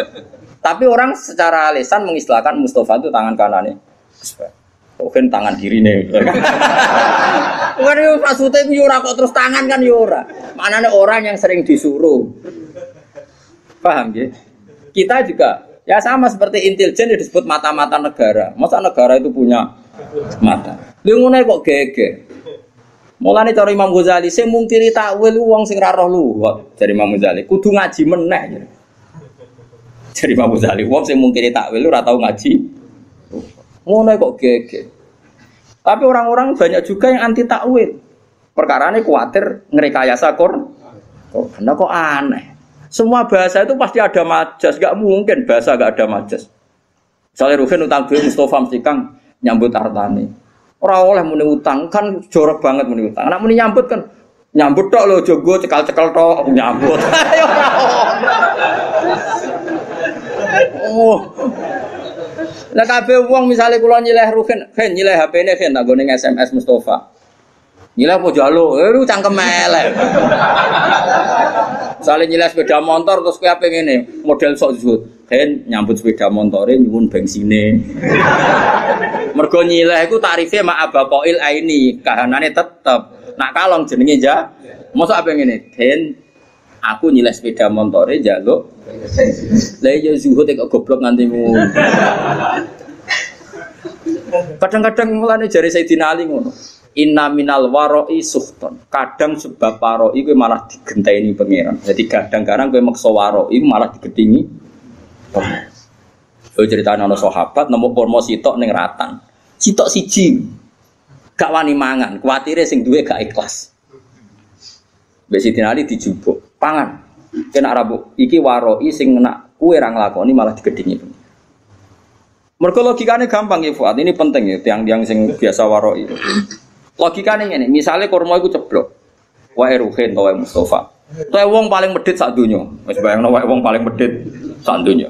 Tapi orang secara lisan mengistilahkan Mustafa itu tangan kanannya Gus Bak. Mungkin tangan kiri nih. Bukan itu maksudnya itu yura kok terus tangan kan yura. Maknanya orang yang sering disuruh. Paham ya? Kita juga ya sama seperti intelijen disebut mata-mata negara. Masa negara itu punya mata? Lu ngono kok geger. Mulane cara Imam Ghazali sing mungkiri takwil wong sing ra roh luwat dari Imam Ghazali kudu ngaji meneh. Dari Imam Ghazali wong sing mungkiri takwil ora tau ngaji. Ngono kok geger. Tapi orang-orang banyak juga yang anti takwil. Perkarane kuwatir ngrekayasa karena kok aneh. Semua bahasa itu pasti ada majas, gak mungkin bahasa gak ada majas. Misalnya Ruhin utang duit Mustafa mesti Kang nyambut artane. Ora oleh muni utang kan jorok banget muni utang. Nek muni nyambut kan nyambut tok lho jogo cekal-cekal tok nyambut. Ayo ora. Oh. Lah kabeh wong misale kula nyileh Ruhin, ben nyileh HP-ne ben tak gone SMS Mustafa. Nyileh apa jalo? Lu cangkem elek. Misale nyileh sepeda motor terus kowe ape ngene, model sok zuhud. Ben nyambut sepeda motore nyuwun bengsine. Mergo nyileh iku tarife mak abaqail aini, kahanane tetep. Nak kalong jenenge ja. Mosok ape ngene, ben aku nyileh sepeda motore njaluk. Lah ya zuhud kok goblok nganti ngono. Kadang-kadang mulane jare Sayyidina Ali ngono. Inna minal waro'i suhton. Kadang sebab waro'i kowe malah digenteni pangeran. Jadi kadang-kadang kowe maksa waro'i malah digedingi pangeran. Yo critane ana sahabat nemu kurma sitok ning ratan. Sitok siji. Gak wani mangan, kuwatire sing duwe gak ikhlas. Mbek Sidin Ali dijupuk, pangan. Kena rabu iki waro'i sing nak kowe ra nglakoni malah digedingi pangeran. Mergo logikane gampang ya Fuad, ini penting ya tiang-tiang sing biasa waro'i. Logikane ngene, misale kurma iku ceblok. Wae Ruhin to wae Mustafa. Wae wong paling medhit sak donya. Wis bayangno wae wong paling medhit sak donya.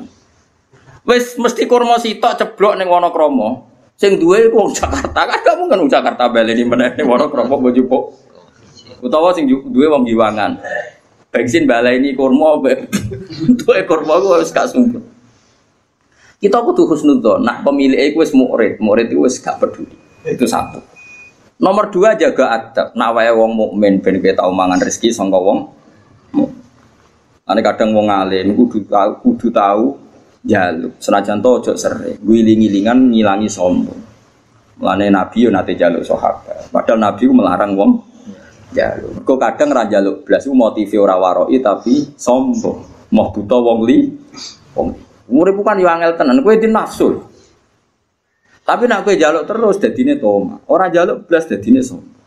Wis mesti kurma sitok ceblok ning Wonokrama. Sing duwe iku wong Jakarta. Kan gak mungkin wong Jakarta baleni meneh ning Wonokrama mbok jupuk. Utawa sing duwe wong Giwangan. Bensin baleni kurma duwe kurma ku wis gak sumpah. Kita kudu husnudzon, nak pemilih iku wis murid iku wis gak peduli. Itu satu. Nomor 2 jaga adab. Nak wae wong mukmin ben kowe tau mangan rezeki saka wong mukmin. Ane kadang wong alim kudu tahu njaluk. Senajan to ojo sering, guling-gilingan ngilangi sombong. Mulane Nabi yo nate njaluk sahabat. Padahal Nabi ku melarang wong njaluk. Kok kadang ra njaluk blas ku motive ora waroi tapi sombong. Moh buta wong li. Urip bukan yo angel tenan, kowe di nafsu. Tapi nak kowe njaluk terus dadine toma. Ora njaluk blas dadine sombong.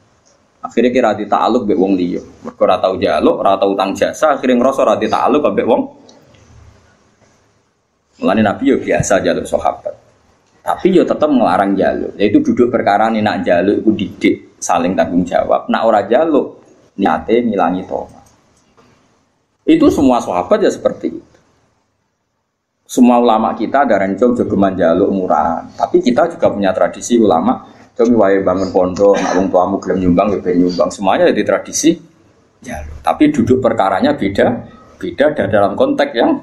Akhire kira ditakluk mbek wong liya. Mergo ora tau njaluk, ora tau utang jasa, akhire ngrasa ora ditakluk mbek wong. Mulane Nabi yo biasa njaluk sahabat. Tapi yo tetep ngelarang njaluk. Yaitu duduk perkara nih nak njaluk iku didik, saling tanggung jawab. Nak ora njaluk niate ngilangi toma. Itu semua sahabat ya seperti itu. Semua ulama kita darah jauh jogeman jaluk murah, tapi kita juga punya tradisi ulama. Coba wae bangun pondok, nak wong tuamu gelem nyumbang ya ben nyumbang. Semuanya jadi tradisi jaluk. Tapi duduk perkaranya beda dan dalam konteks yang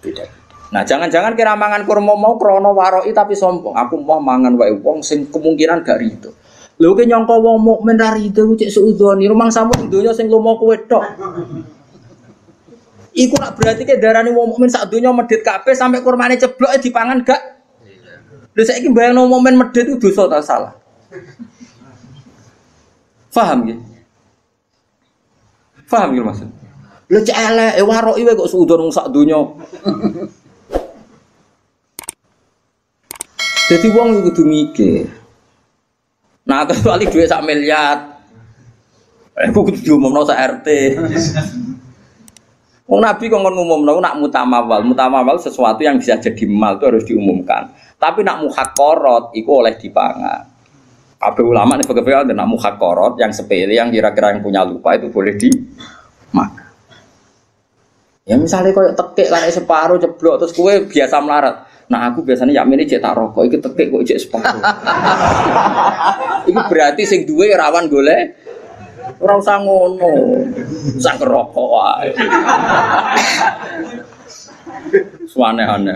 beda. Nah, jangan-jangan kira mangan kurma mau krono waroi tapi sombong. Aku mau mangan wae wong sing kemungkinan gak rido. Lho ki nyangka wong mukmin ra rido cek suudzoni, rumang samu donya sing lumo kowe tok. Iku nak berarti ke darane wong mukmin sak donya medhit kabeh sampai kurmane ceblok dipangan gak? Lha saiki bayangno mukmin medhit itu dosa ta salah? Paham nggih? Paham nggih maksud? Lha cek elek waroki wae kok suudon sak donya. Jadi wong kudu mikir. Nah, kecuali duit sak miliar. Aku kudu diumumno sak RT. Wong Nabi kok ngumumno nak mutamawal sesuatu yang bisa jadi mal itu harus diumumkan. Tapi nak muhaqqarat iku oleh dipangan. Kabeh ulama nek fikih nak muhaqqarat yang sepele yang kira-kira yang punya lupa itu boleh dimakan. Ya misalnya koyo tekik lare separo ceblok terus kowe biasa melarat. Nah aku biasanya yakmine cek tak rokok iki tekik kok cek separo. Iku berarti sing duwe rawan golek. Ora usah ngono. Sak rokok wae. Suane-ane.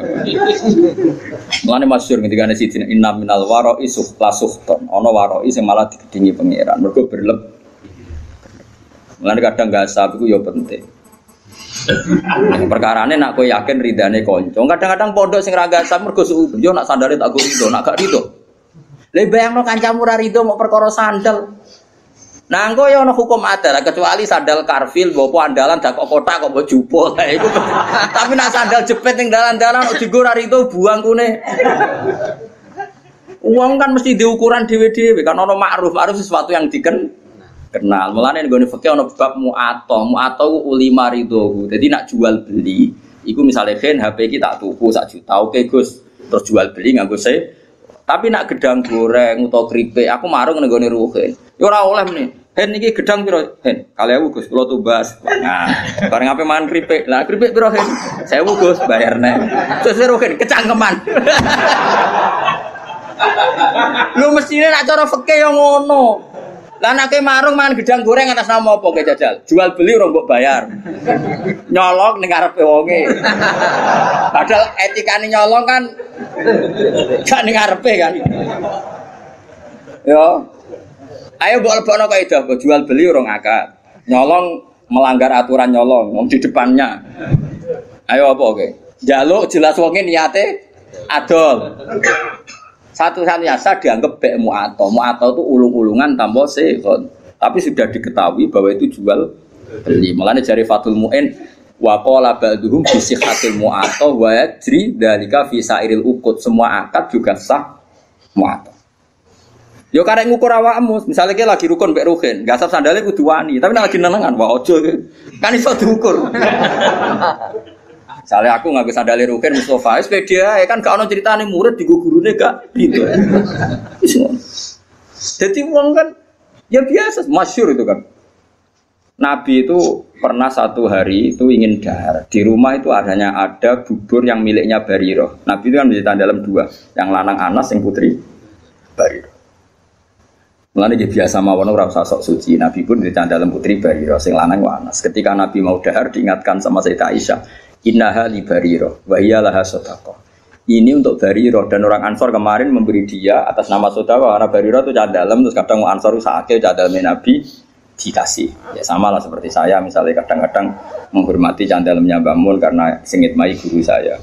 Mulane masyhur ketika ana sidin inna minal waro'i suhton. Ana waro'i sing malah digedingi pangeran. Mergo berleb. Mulane kadang gasab iku ya penting. Perkarane nak kowe yakin ridane kanca. Kadang-kadang pondok sing ra gasab mergo suudon yo nak sandale tak go rido, nak gak rido. Lah bayangno kancamu ra rido mau perkara sandal. Nah, engko ya ana hukum adat kecuali sandal karfil mbok andalan dak kok kotak kok mbok jupuk. Lah iku. Tapi nek sandal jepit ning dalan-dalan kok dienggo ra itu buang kune. Uang kan mesti diukuran dhewe-dhewe kan ana ma'ruf sesuatu yang kenal. Mulane nggone fikih ana bab mu'ato ulima ridho. Dadi nak jual beli iku misale gen HP iki tak tuku 1 juta. Oke Gus, terus jual beli nganggo tapi nak gedang goreng utawa keripik aku marung ning nggone ruhen. Ya ora oleh meneh. Hen iki gedang piro? Hen, 2000 Gus, kula tumbas. Nah, bareng ape mangan keripik. Lah keripik piro hen? 1000 Gus, bayar nek. Terus ruhen kecangkeman. Lu mestine nak cara fikih yo ngono. Lah nek marung mangan gedang goreng atas nama apa ke jajal? Jual beli ora mbok bayar. Nyolong ning ngarepe wonge. Padahal etikane nyolong kan gak ning ngarepe kan. Yo. Ayo mbok lebokno kaidah jual beli ora ngakak. Nyolong melanggar aturan nyolong wong di depannya. Ayo apa oke? Njaluk jelas wonge niate adol. Satu-satunya sah dianggap bek mu'ato. Mu'ato itu ulung-ulungan tanpa sekon. Tapi sudah diketahui bahwa itu jual beli. Makanya jari Fathul Mu'in wa qala ba'duhum bi sihhatil mu'ato wa yajri dzalika fi sairil uqud. Semua akad juga sah mu'ato. Yo karek ngukur awakmu, misalnya kita lagi rukun mbek ruhin, gasap sandale kudu wani, tapi nek lagi nenengan wah ojo kan iso diukur. Misalnya aku nganggo sandale ruhin Mustofa, sepeda kan gak ono ceritane murid digo gurune gak gitu. Jadi wong kan ya biasa, masyhur itu kan. Nabi itu pernah satu hari itu ingin dahar. Di rumah itu ada bubur yang miliknya Barirah. Nabi itu kan menceritakan dalam 2, yang lanang Anas, yang putri Barirah. Mulane dia biasa mawon ora usah sok suci. Nabi pun dicandak dalam putri Barirah sing lanang Anas. Ketika Nabi mau dahar diingatkan sama Sayyidah Aisyah, "Innaha li Barirah wa hiya laha shadaqah." Ini untuk Barirah dan orang Ansor kemarin memberi dia atas nama sedekah karena Barirah itu cah dalam terus kadang Ansor sakake cah dalam Nabi dikasih. Ya sama lah seperti saya misalnya kadang-kadang menghormati cah dalamnya Mbak Mun karena singit mai guru saya.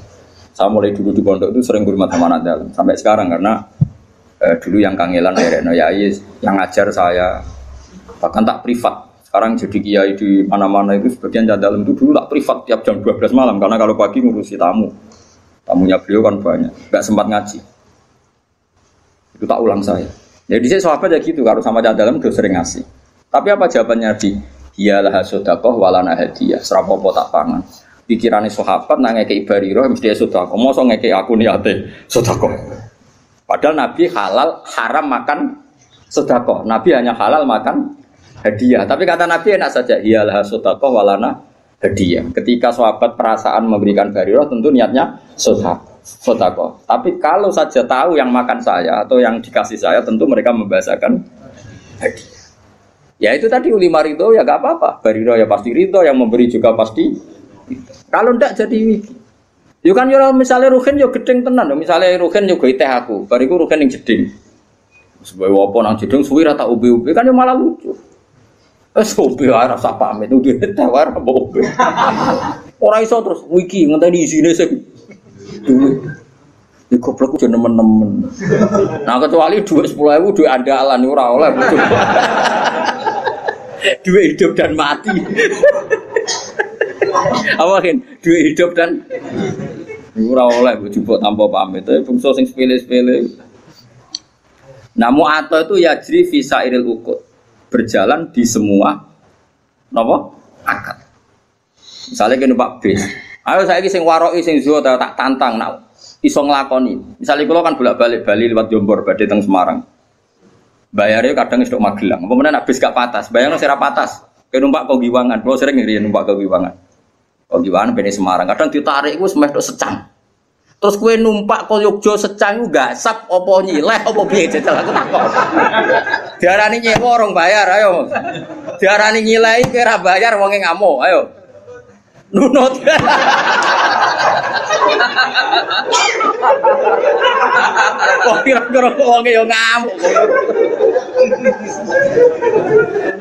Saya mulai dulu di pondok itu sering hormat sama anak dalam sampai sekarang karena dulu yang kangelan Erekno Yai yang ngajar saya bahkan tak privat. Sekarang jadi kiai di mana-mana itu sebagian dalam itu dulu tak privat tiap jam 12 malam karena kalau pagi ngurusi tamunya beliau kan banyak, nggak sempat ngaji. Itu tak ulang saya. Jadi saya sahabat ya gitu kalau sama dalam udah sering ngasih. Tapi apa jawabannya Nabi? Iyalah sedekah walana hadiah. Serapopo tak pangan. Pikirannya sahabat nang ngekei Barirah mesti sedekah. Mosok ngekei aku niate sedekah. Padahal Nabi halal haram makan sedekah. Nabi hanya halal makan hadiah. Tapi kata Nabi enak saja. Iyalah sedekah walana hadiah. Ketika sahabat perasaan memberikan Barirah tentu niatnya sedekah. Tapi kalau saja tahu yang makan saya atau yang dikasih saya tentu mereka membahasakan hadiah. Ya itu tadi ulima ridho ya gak apa-apa. Barirah ya pasti ridho, yang memberi juga pasti. Kalau ndak jadi wiki. Yo kan yo misalnya ruhin yo gedeng tenan, misalnya ruhin yo gawe teh aku, bariku ruhin ning jeding. Sebab apa nang jeding suwi ra tak ubi-ubi kan yo malah lucu. Wes ubi ora usah pamit udah teh ora opo. Ora iso terus wiki ngenteni isine sing duwe. Iki goblok yo nemen-nemen. Nah kecuali dhuwit 10.000 dhuwit andalan ora oleh. Dhuwit hidup dan mati. Awakin dhuwit hidup dan ora oleh jupuk tanpa pamit. Bungsu sing sepele-sepele. Namu atau itu yajri fi sairil uqud. Berjalan di semua napa? Akad. Misale kene Pak bis. Ayo saiki sing waroki sing zuwa tak tantang nak iso nglakoni. Misale kula kan bolak-balik Bali liwat Jombor badhe teng Semarang. Bayare kadang wis tok Magelang. Apa meneh nak bis gak patas. Bayangno sira patas. Kene numpak kok Giwangan. Kula sering ngriyen numpak kok Giwangan. Kok Giwangan bene Semarang. Kadang ditarik iku semeh tok secang. Terus kowe numpak kok Yogya secang iku gasap apa nyileh apa piye jajal aku takon. Diarani nyewa orang bayar ayo. Diarani nyileh kowe ora bayar wonge ngamuk ayo. Nunut. Kok kira-kira wonge yo ngamuk.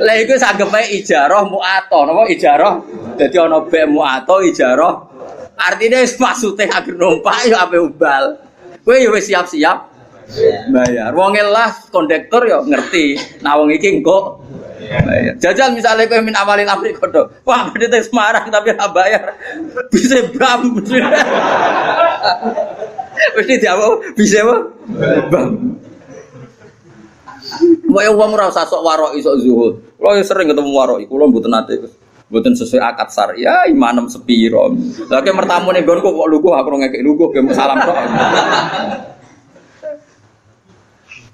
Lah iku sanggepe ijarah mu'ato, napa ijarah? Dadi ana bek mu'ato ijarah. Artinya maksude agar numpak ya ape ubal. Kowe ya wis siap-siap bayar. Wong lah kondektur ya ngerti. Nah wong iki engko bayar. Jajal misalnya kowe min awalin amri kodo. Wah, bedhe Semarang tapi ora bayar. Bisa bam. Mesti diawo bisa apa? Bam. Wae wong ora usah sok warok iso zuhud. Kulo sering ketemu warok, kulo mboten nate. Mboten sesuai akad syariah, imanem sepiro. Lah ke mertamu ning nggonku kok lugu aku ngekek lugu ke salam tok.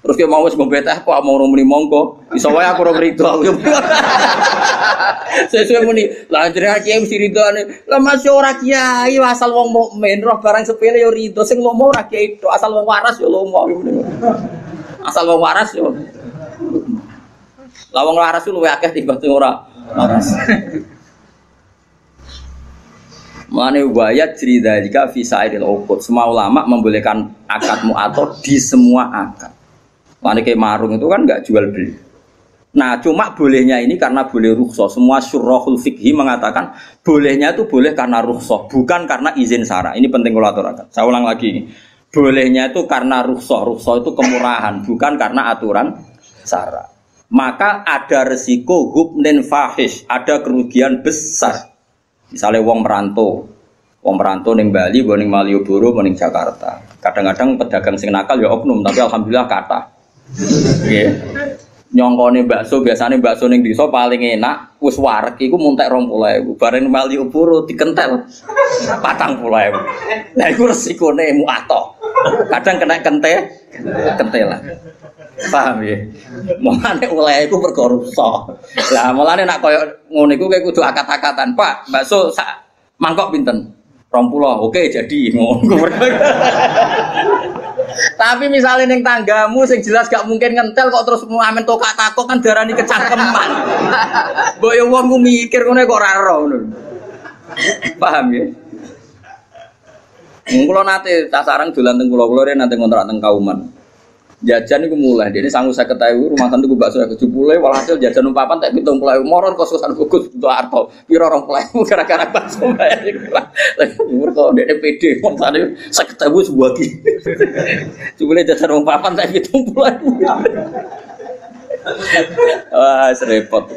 Terus ke mau wis mbeteh kok mau muni monggo. Iso wae aku ora rido aku. Sesuai muni, lah jenenge kiai mesti ridone. Lah masih ora kiai asal wong mukmin roh barang sepele yo rido sing lomo ora kiai tok asal wong waras yo lomo. Asal wong waras yo. Lah wong waras ku luwih akeh timbang sing ora waras. Mane wayat cerita jika fisairil uqud. Semua ulama membolehkan akad mu'athah di semua akad. Mane kayak marung itu kan enggak jual beli. Nah, cuma bolehnya ini karena boleh rukhsah. Semua syurahul fikhi mengatakan bolehnya itu boleh karena rukhsah, bukan karena izin syara. Ini penting kalau aturakan. Saya ulang lagi ini. Bolehnya itu karena rukhsah. Rukhsah itu kemurahan, bukan karena aturan syara. Maka ada resiko hubnin fahish, ada kerugian besar. Misalnya wong merantau ning Bali, ning Malioboro, ning Jakarta. Kadang-kadang pedagang sing nakal ya oknum, tapi alhamdulillah kata. Nggih. Nyongkone bakso, biasane bakso ning desa paling enak, wis wareg iku muntek 20.000. Bareng Malioboro dikentel 40.000. Lah iku resikone mu'athah. Kadang kena kentelan. Paham ya? Mulane oleh iku perkara rusak. Lah mulane nek koyo ngono iku kowe kudu akat-akatan, Pak. Bakso sak mangkok pinten? 20. Oke, jadi ngono. Tapi misalnya ning tanggamu sing jelas gak mungkin ngentel kok terus amen tokak takok kan darani kecangkeman. Mbok yo wong ku mikir ngono kok ora ero ngono. Paham ya? Kula nate tasarang dolan teng kula nate ngontrak teng Kauman. Jajan iku mulai, dene sangu 50.000 rumah tuku bakso 70.000 walhasil jajan umpapan tak 70.000 moron kos-kosan kukus untuk arto piro 20.000 gara-gara bakso bayar iku. Umur kok dene PD wong tane 50.000 sebuah ki. Jebule jajan umpapan tak 70.000. Wah, repot.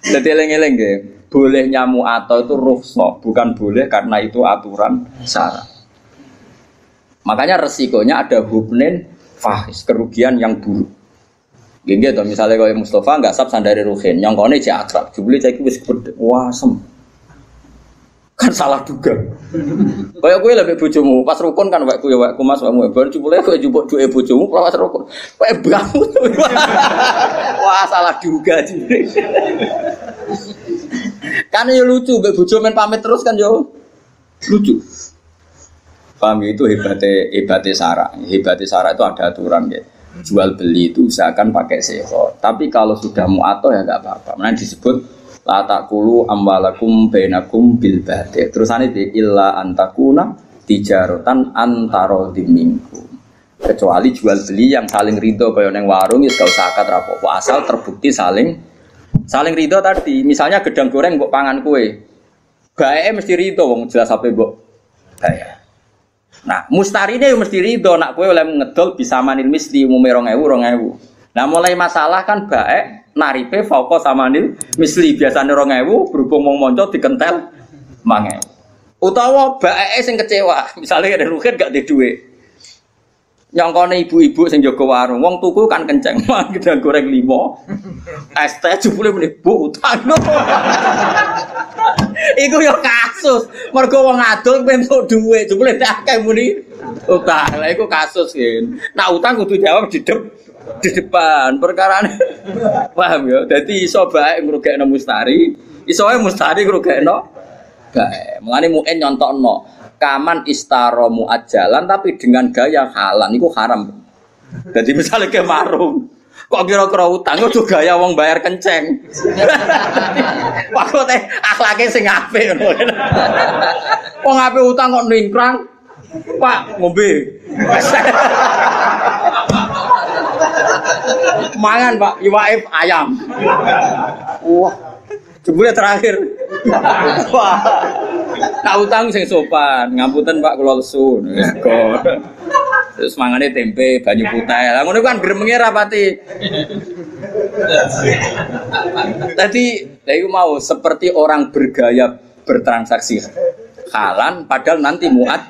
Dadi eling-eling nggih, boleh nyamu atau itu rukhsah, bukan boleh karena itu aturan syara. Makanya resikonya ada hubnin fahis, kerugian yang buruk. Gini gitu, misalnya kalau Mustafa nggak sab sandari Ruhin, nyongkone cek akrab, jubli cek wis gede, wah sem, kan salah juga. Kayak gue lebih bojomu, pas rukun kan wakku ya wakku mas kamu, baru jubli gue jubuk dua bojomu, pas rukun, kayak bangun, wah salah juga jubli. Kan ya lucu, bojo main pamit terus kan yo lucu. Paham itu hebatnya Sarah. Hebatnya Sarah itu ada aturan ya. Jual beli itu usahakan pakai seho. Tapi kalau sudah mu'athah ya enggak apa-apa. Nah disebut la taqulu amwalakum bainakum bil batil. Terusane di illa antakuna tijaratan antara diminggu. Kecuali jual beli yang saling ridho kaya ning warung ya gak usah akad rapopo. Asal terbukti saling ridho tadi. Misalnya gedang goreng mbok pangan kue. Bae mesti ridho wong jelas ape mbok bayar. Nah, mustarine yo mesti ridho nak kowe oleh ngedol bisa manil misli umume 2.000. Nah, mulai masalah kan baek naripe fauqa samanil misli biasane 2.000 berhubung wong monco dikentel 5.000. Utawa baeke sing kecewa, misalnya ada rugen gak ada duit. Nyongkone ibu-ibu sing jaga warung, wong tuku kan kenceng, mang gedang goreng 5. Es teh jebule muni Bu utang. Iku yo kasus. Mergo wong adol entuk dhuwit, jebule tak akeh muni utang. Lah iku kasus kan. Nah utang kudu jawab di depan. Perkarane paham ya. Dadi iso bae ngrugekno mustari, iso wae mustari ngrugekno bae. Mulane muen nyontokno kaman istaro muajalan tapi dengan gaya halal niku haram. Jadi misalnya ke marung, kok kira-kira utang itu gaya wong bayar kenceng. Maksudnya akhlaknya sing apik ngono. Wong apik utang kok ningkrang. Pak ngombe. Mangan Pak, iwaif ayam. Wah. Jebule terakhir. Wah. Tak utang sing sopan, ngapunten Pak kula lesu. Terus mangane tempe, banyu putih. Lah ngono kan gremenge rapati. Tadi saya mau seperti orang bergaya bertransaksi halan, padahal nanti muat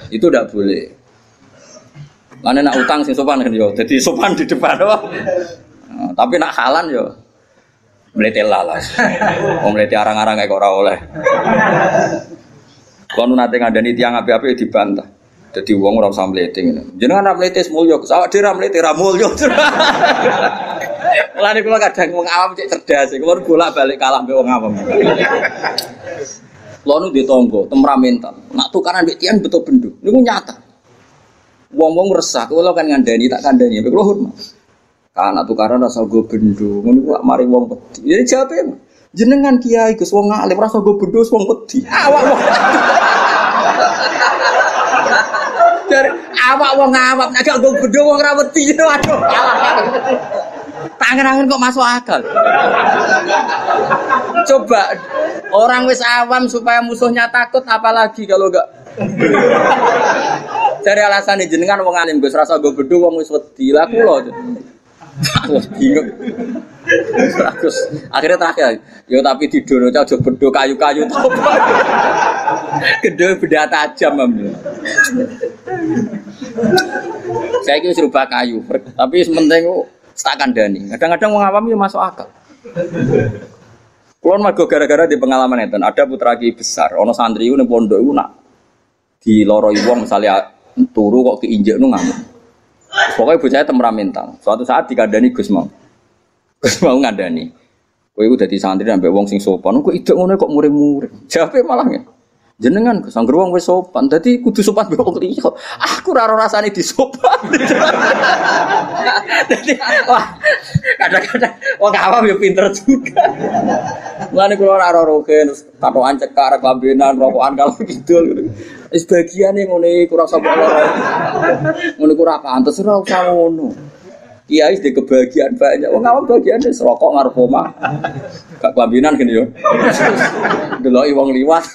itu tidak boleh. Mana nak utang sing sopan kan yo, jadi sopan di depan loh. Tapi nak halan yo, melete lalas. Mau melete arang-arang kayak orang oleh. Kalau nanti ngadani tiang api-api dibantah. Jadi uang orang usah melete ngene. Jenengan ora melete mulya, awak dhewe ora melete ra mulya. Mulane kula kadang wong awam cek cerdas, kula bolak-balik kalah mbek wong awam. Kula nu di tangga, temperamental. Nak tukaran mbek tiang betul bendho. Niku nyata. Wong-wong resah, kula kan ngandani tak kandani, kula hormat. Kan nak tukaran rasa go bendho, ngono ku mari wong wedi. Jadi jawabe jenengan kiai Gus wong alim rasa go bendho wong wedi. Awak wong. Dari awak wong awak nek gak go bendho wong ra wedi. Waduh. Tangan-tangan kok masuk akal. Coba orang wis awam supaya musuhnya takut apalagi kalau enggak. Cari alasan jenengan wong alim Gus rasa go bendho wong wis wedi. Lah kula. Bingung. Terus akhirnya terakhir, yo tapi didono aja bendho kayu-kayu to. Gedhe benda tajam ambil. Saya iki wis rubah kayu, tapi sementing tak kandhani. Kadang-kadang wong awam yo masuk akal. Kulon mergo gara-gara di pengalaman enten, ada putra kiai besar, ana santri iku ning pondok iku nak diloroi wong misale turu kok diinjekno ngamuk. Pokoknya bocahnya temperamental. Suatu saat dikandani Gus mau ngandani. Kowe iku dadi santri ambek wong sing sopan. Kok idek ngono kok muring-muring. Jawabe malah ngene. Jenengan Gus anggere wong wis sopan. Dadi kudu sopan mbek wong liya. Aku ora ora rasane disopan. Dadi wah kadang-kadang wong awam yo pinter juga. Mulane kula ora roken tatoan cekak kelambenan rokokan kalau kidul. Wis bagiane ngono iku ora sapa ora. Ngono iku ora pantes ora usah ngono. Kiai di kebahagiaan banyak. Wong awam bagiane rokok ngarep omah. Gak kelambinan gini yo. Deloki wong liwat.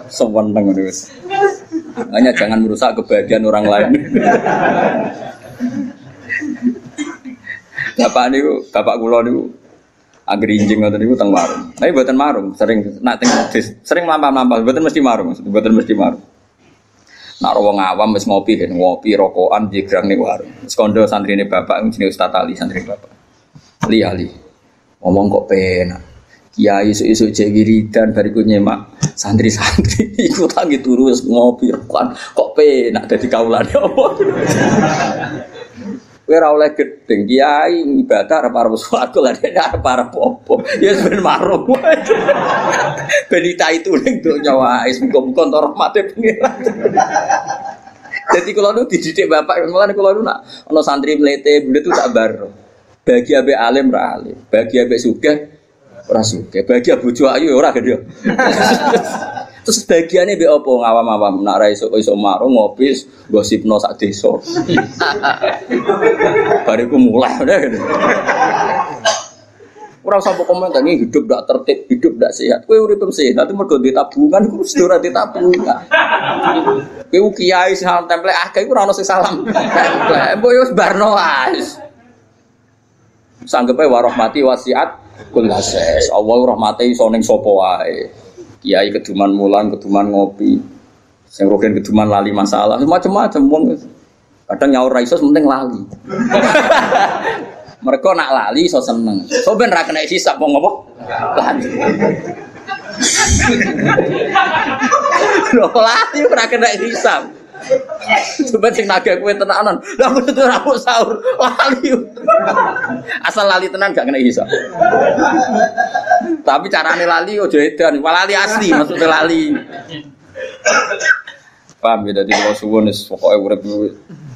Seweneng ngono wis. Hanya jangan merusak kebahagiaan orang lain. Bapak kula niku anggere injing ngoten niku teng warung. Tapi mboten marung, sering nak teng sering lampah-lampah, mboten mesti marung, mboten mesti marung. Nak wong awam wis ngopi rokokan jegrang ning warung. Wis kandha santrine bapak jenenge Ustaz Ali, santri bapak. Ali. Ngomong kok penak. Kiai esuk-esuk jek wiridan bariku nyemak santri-santri iku tangi turu wis ngopi rokokan. Kok penak dadi kaulane apa? Kowe ora oleh gedeng kiai ibadah arep arep swarga lha nek arep arep apa ya ben marung wae ben itu ning donya wae muga-muga entuk rahmate pengiran. Dadi kula nu dididik bapak mulane kula nu nak ana santri mlete bulet tu tak baro bagi abe alim ra alim bagi abe sugih ora sugih bagi bojo ayu ora gedhe. Terus bagiannya be apa ngawam-awam nak ra iso marung ngopi gosipno sak desa. Bariku mulai udah. Ora usah komentar iki hidup ndak tertib, hidup ndak sehat. Kowe urip sehat mergo di tabungan iku wis ora di tabungan. Kowe kiai sing templek akeh iku ora ono sing salam. Mbok yo wis barno wae. Sanggepe warahmati wasiat kullases. Allah rahmate iso ning sapa wae. Kiai keduman mulan, keduman ngopi, sing rogen keduman lali masalah, macam-macam wong. Kadang nyaur ra iso penting lali. Mereka nak lali iso seneng. So ben ra kena hisab wong apa? Lali. Lho lali ora kena hisab. Coba sing nagih kowe tenanan. Lah aku tuh ra sahur lali. Asal lali tenan gak kena hisab. Tapi carane lali ojo edan, lali asli maksudnya lali. Paham ya dadi kula suwun wis pokoke urip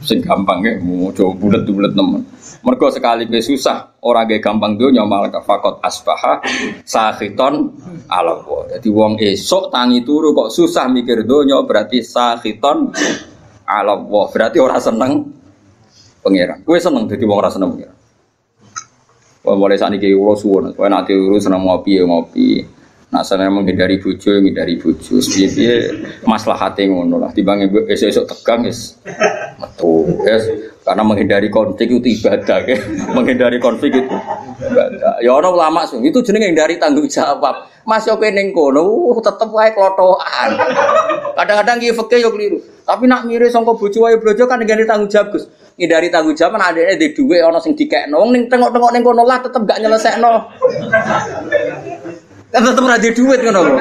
sing gampang ya, ojo bulet-bulet nemen. Mergo sekali kowe susah, ora ge gampang donya malah fakot asbaha sakhiton ala wa. Dadi wong esuk tangi turu kok susah mikir donya berarti sakhiton ala wa. Berarti ora seneng pangeran. Kowe seneng dadi wong ora seneng pangeran. Mulai saat ini kula suwun, kowe nanti urus seneng ngopi ya ngopi. Nak seneng menghindari bojo, piye-piye maslahate ngono lah. Timbang esuk-esuk tegang wis metu. Yes. Karena menghindari konflik itu ibadah, ke? Menghindari konflik itu ibadah. Ya ana ulama sing itu jenenge hindari tanggung jawab. Mas yo ning kono tetep wae klotokan. Kadang-kadang ki fikih yo keliru. Tapi nak mire sangka bojo wae brojo kan hindari tanggung jawab, Gus. Hindari tanggung jawab kan adekne ndek dhuwit ana sing dikekno. Wong ning tengok-tengok ning kono lah tetep gak nyelesekno. Kan tetep ora ada duit ngono lho.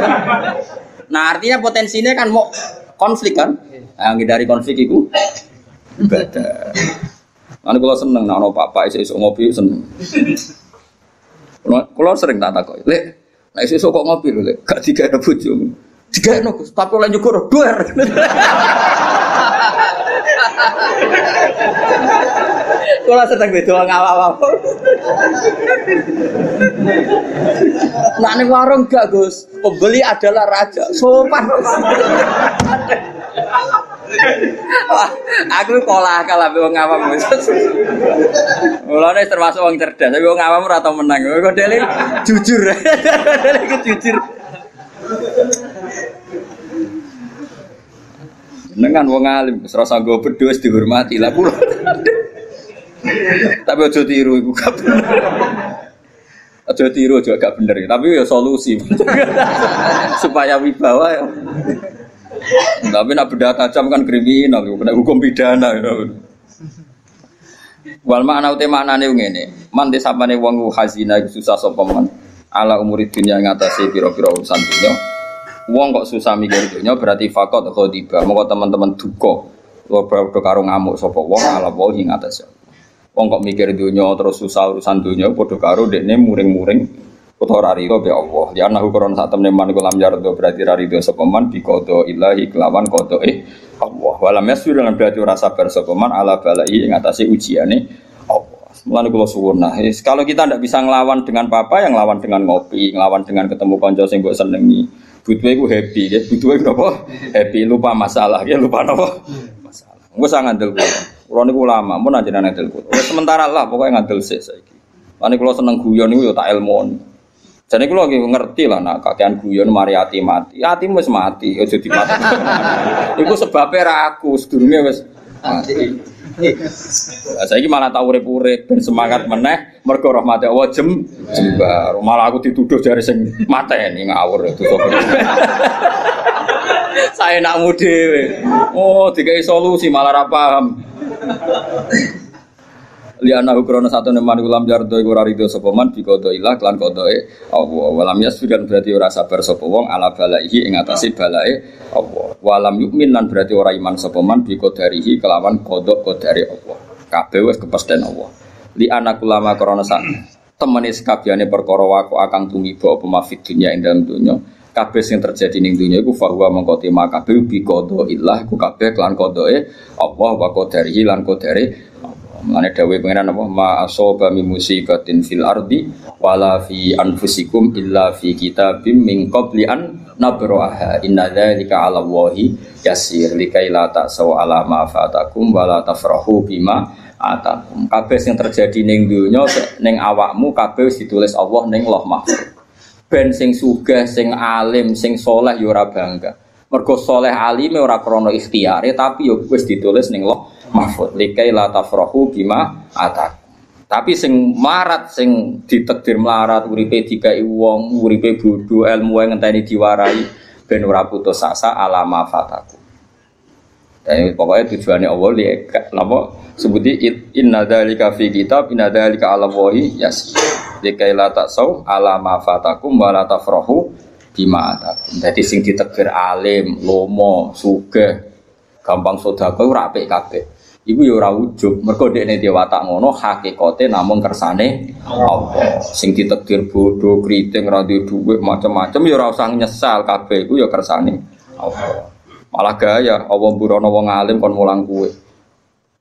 Nah, artinya potensinya kan mau konflik kan. Nah, ngindari konflik iku ibadah. Ane kula seneng nek ana bapak isuk ngopi seneng. Kula sering tak takoki, "Lek, nek isuk kok ngopi lho, Lek, gak digawe bojomu." Digawe Gus, tapi oleh nyukur duer. Kula sedang beda ngawak-awak. Nak ning warung gak, Gus. Pembeli adalah raja. Sopan. Wah, aku kalah ambek wong awam. Mulane termasuk wong cerdas, tapi wong awam ora tau menang. Kok dele jujur. Dele jujur. Dengan wong alim, serasa nggo bedho wis dihormati lah kula. Tapi aja tiru iku gak bener. Aja tiru juga gak bener, tapi ya solusi. Supaya wibawa ya. Tapi nak benda tajam kan kriminal, kena hukum pidana. Wal makna uti maknane ngene. Man desapane wong hazina iku susah sapa man. Ala umuri dunya ngatasi pira-pira urusan dunya. Wong kok susah mikir dunya berarti faqat ghadiba. Monggo teman-teman duka. Padha karo ngamuk sapa wong ala wae ing atas. Wong kok mikir dunya terus susah urusan dunya padha karo dekne muring-muring utawa rarido be Allah. Ya anahu koron sak temne man iku lam yardo berarti rarido sapa man bi qada ilahi kelawan qadae Allah. Walam yasir dengan berarti ora sabar sapa man ala balai ing atase ujiane Allah. Mulane kula suwun nah, kalau kita ndak bisa nglawan dengan papa yang lawan dengan ngopi, nglawan dengan ketemu kanca sing mbok senengi. Butuhe iku happy, ya butuhe napa? Happy, lupa masalah, ya lupa napa? Masalah. Wis ngandel kula. Kula niku ulama, mun anjenengan ngandel kula. Wis sementara lah pokoke ngandel sik saiki. Lan kula seneng guyon niku ya tak ilmoni. Jane kula ngerti lah nak kakean guyon mari ati mati. Atimu wis mati, aja dipati. Iku sebabe ra aku, sedurunge wis mati. Saiki malah tak urip-urip ben semangat meneh mergo rahmate Allah jembar. Malah aku dituduh jare sing mateni ngawur itu. Saya nakmu dhewe. Oh, dikai solusi malah ra paham. Liana ukrono satu neman ulam jardo iku ora rido sapa man bi qada ilah lan qadae Allah. Walam yasfiran berarti ora sabar sapa wong ala balaihi ing atase balae Allah. Walam yukmin lan berarti ora iman sapa man bi qadarihi kelawan qada qadare Allah. Kabeh wis kepesten Allah. Li anak ulama krana sak temene sakabehane perkara waku akang tumiba apa mafid dunya ing dalem dunya. Kabeh sing terjadi ning dunya iku fahuwa mengko tema kabeh bi qada ilah iku kabeh kelan qadae Allah wa qadarihi lan qadare Mane dawuh pengenan apa ma asaba min musibatin fil ardi wala fi anfusikum illa fi kitabim min qabli an nabraha inna dzalika 'ala Allahi yasir likai la ta'saw 'ala ma fatakum wala tafrahu bima atakum. Kabeh sing terjadi ning donya ning awakmu kabeh ditulis Allah ning Lauh Mahfuz. Ben sing sugih, sing alim, sing saleh ya ora bangga. Mergo saleh alime ora krana ikhtiyare tapi ya wis ditulis ning Lauh Mahfuz likai la tafrahu bima atak. Tapi sing marat sing ditakdir melarat uripe dikai wong uripe bodho ilmu wae ngenteni diwarai ben ora putus asa alama fataku. Dan pokoknya tujuane Allah li napa sebuti inna dzalika fi kitab inna dzalika ala wahi yas likai la tasau alama fatakum wa la tafrahu bima atak. Dadi sing ditakdir alim, lomo, sugih, gampang sedekah ora apik kabeh. Iku ya ora ujug, mergo dekne dhewe watak ngono hakikate namung kersane Allah. Sing ditakdir bodho, kriting, ra duwe dhuwit, macam-macam ya ora usah nyesal kabeh iku ya kersane Allah. Malah gaya Allah mburono wong alim kon mulang kuwe.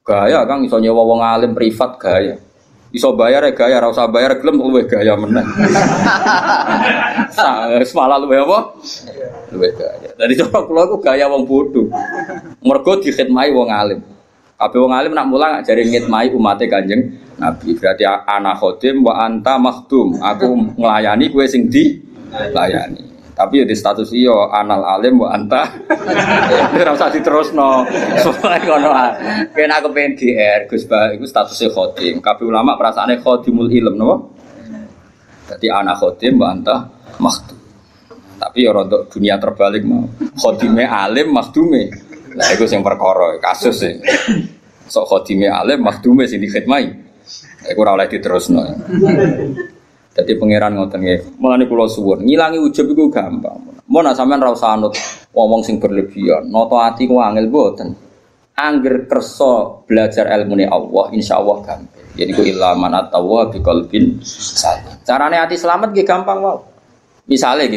Gaya Kang iso nyewa wong alim privat gaya. Iso bayar ya gaya, ora usah bayar gelem luwih gaya meneh. Malah luwih apa? Luwih gaya. Dadi cara kula iku gaya wong bodho. Mergo dikhidmati wong alim. Kabeh wong alim nak mulang jare ngitmai umate Kanjeng Nabi. Berarti ana khodim wa anta makhdum. Aku nglayani kowe sing dilayani. Tapi ya di status iyo anal alim wa anta. Ora usah diterusno. Soale ngono ae. Kena aku pengen GR Gus Ba iku statusé khodim. Kabeh ulama perasaane khodimul ilm napa? Dadi anak khodim wa anta makhdum. Tapi ya untuk dunia terbalik mau. Khodime alim makhdume. Lah iku sing perkara kasus sing. Sok khodime alim makhdume sing dikhidmati. Iku ora oleh diterusno. Jadi pangeran ngoten nggih. Mulane kula suwun, ngilangi ujub iku gampang. Mun nek sampean ra usah anut wong sing berlebihan, nata ati ku angel mboten. Angger kersa belajar ilmune Allah, insyaallah gampang. Jadi ku ilaman atawa bi qalbin salim. Carane ati selamat nggih gampang wae. Misale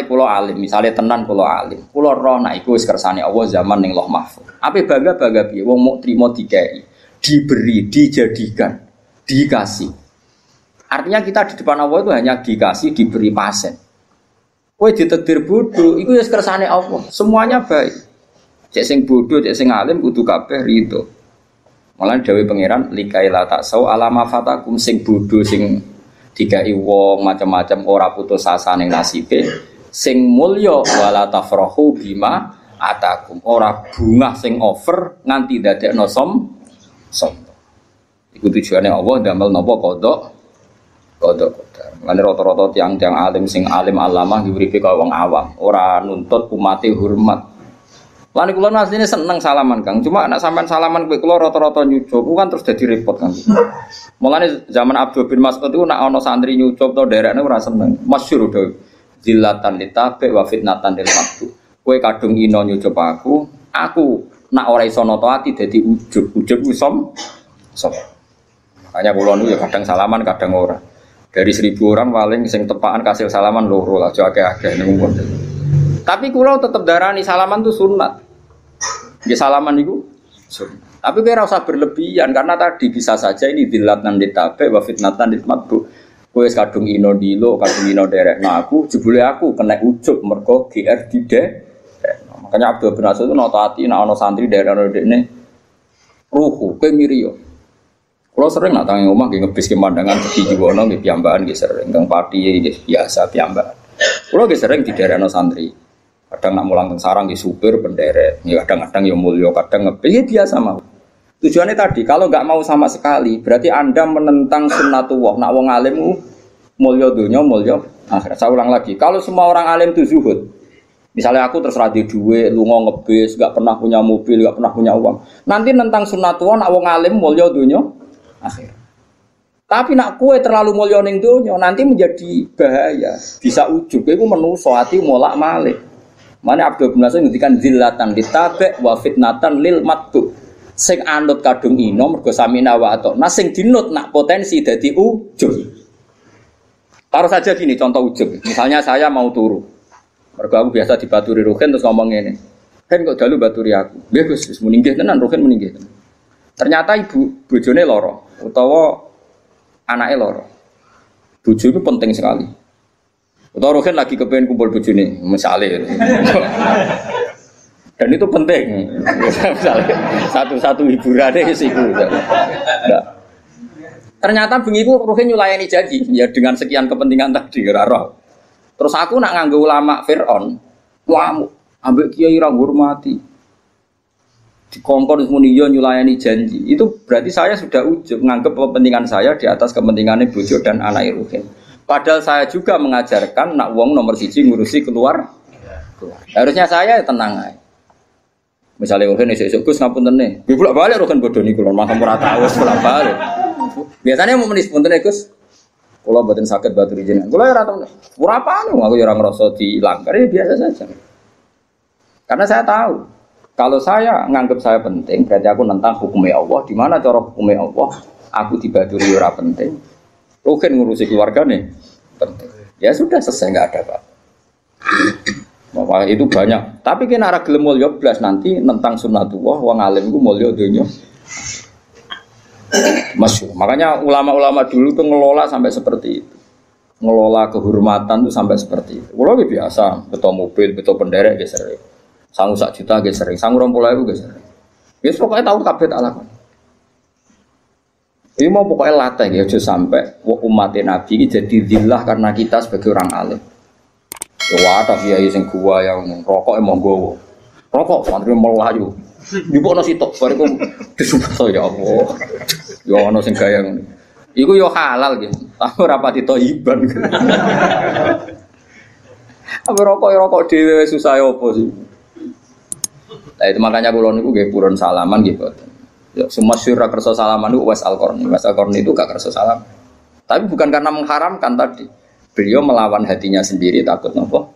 kula alim, misale tenan kula alim. Kula roh nek iku wis kersane Allah zaman ning Lauh Mahfuz. Ape bangga-bangga piye wong muk trimo dikai, diberi, dijadikan, dikasih. Artinya kita di depan Allah itu hanya dikasih, diberi pasen. Kowe ditakdir bodoh, itu ya kersane Allah. Semuanya baik. Cek sing bodoh, cek sing alim kudu kabeh rido. Malah dawuh pangeran likaila taksau alama fatakum sing bodoh sing dikai wong macam-macam ora putus asa ning nasibe. Sing mulya wala tafrahu bima atakum. Ora bungah sing over nganti dadekno sombong. Iku tujuane Allah ndamel napa kodok. Lan rata-rata tiang-tiang alim sing alim alamah diuripe kaya wong awam, ora nuntut umate hormat. Lan kula asline seneng salaman Kang, cuma nek sampean salaman kowe kula rata-rata nyucup kan terus dadi repot Kang. Mulane zaman Abdul bin Mas'ud iku nek ana santri nyucup to derekne ora seneng. Masyhur to. Zillatan litabe wa fitnatan lil maqtu. Kowe kadung ino nyucup aku nek ora iso nata ati dadi ujub ku som. Makanya kula nu ya kadang salaman kadang ora. Dari 1000 orang paling sing tepaan kasil salaman loro lah, aja akeh-akeh niku. Tapi kula tetep darani salaman itu sunat. Nggih salaman niku sunat. Tapi kowe ora usah berlebihan karena tadi bisa saja ini dilatan ditabe wa fitnatan ditmatbu. Kowe wis kadung ino dilo, kadung ino derekno aku, jebule aku kena ujub mergo GR dide. Makanya Abdul bin Mas'ud itu nota ati nek ana santri derekno dekne ruhu kowe miriyo. Kalau sering nak tangi omah nggih ngebis pemandangan di Jiwono nggih piyambakan nggih sering teng pati nggih biasa piyambakan. Kulo nggih sering diderekno santri. Kadang nak mulang teng sarang nggih supir penderek, ya kadang-kadang ya mulya, kadang ngebis biasa mau. Tujuannya tadi kalau enggak mau sama sekali berarti Anda menentang sunnatullah. Nak wong alim mulya dunya mulya akhirat. Saya ulang lagi, kalau semua orang alim itu zuhud. Misalnya aku terserah di duit, lunga ngebis, enggak pernah punya mobil, enggak pernah punya uang. Nanti nentang sunnatullah nak wong alim mulya dunya akhir. Tapi nak kue terlalu mulya ning donya nanti menjadi bahaya. Bisa ujug iku menuso ati molak-malik. Mane Abdul bin Mas'ud ngendikan zillatan ditabe wa fitnatan lil matbu. Sing anut kadung ino mergo samina wa ato. Nah sing dinut nak potensi dadi ujug. Taruh saja gini contoh ujug. Misalnya saya mau turu. Mergo aku biasa dibaturi Ruhin terus ngomong ngene. Kan kok dalu baturi aku. Nggih Gus, wis muningih tenan Ruhin muningih tenan. Ternyata ibu bojone loro utawa anake loro. Bojo itu penting sekali. Utawa Ruhin lagi kepengen kumpul bojone, misale. Dan itu penting. Misalnya satu-satu hiburannya iku. Nah. Ternyata bengi ku Ruhin nyulayani janji ya dengan sekian kepentingan tadi ora roh. Terus aku nak nganggo ulama Fir'aun, wah ambek kiai ra ngurmati. Dikongkon muni yo nyulayani janji. Itu berarti saya sudah ujub menganggap kepentingan saya di atas kepentingannya bojo dan anak Ruhin. Padahal saya juga mengajarkan nak wong nomor siji ngurusi keluar. Harusnya saya tenang aja. Misalnya Ruhin esuk-esuk Gus ngapunten ne. Nggih bolak-balik Ruhin bodho niku lho, mangke ora tau bolak-balik. Biasanya mau menis punten Gus. Kula mboten saged baturi jenengan. Kula ora tau. Ora apa aku ya ora ngrasa dilanggar ya biasa saja. Karena saya tahu kalau saya nganggap saya penting, berarti aku nentang hukumnya Allah. Di mana cara hukumnya Allah? Aku dibaturi ora penting. Ruhin ngurusi keluarga nih, penting. Ya sudah selesai nggak ada apa. Itu banyak. Tapi kena arah gelem mulya blas nanti nentang sunnatullah. Wong alim ku mulya donya. Masyhur. Makanya ulama-ulama dulu tuh ngelola sampai seperti itu. Ngelola kehormatan tuh sampai seperti itu. Kalau biasa, betul mobil, betul penderek geser. Sangu 1 juta ge sering, sangu 20.000 ge sering. Wis pokoke tau kabeh tak lakon. Iki mau pokoke latih ya aja sampai umat Nabi iki jadi zillah karena kita sebagai orang alim. Ya wadah kiai sing gua yang rokok emang gowo. Rokok santri melayu. Nyuwun sitok bariku disumpah ya Allah. Ya ono sing gaya ngono. Iku yo halal gitu. Tapi ora pati thayyiban. Apa rokok dhewe susah opo sih. Nah itu makanya kula niku nggih purun salaman gitu. Ya semua syura kersa salaman itu Uwais Al-Qarni. Uwais Al-Qarni itu gak kersa salam. Tapi bukan karena mengharamkan tadi. Beliau melawan hatinya sendiri takut nopo.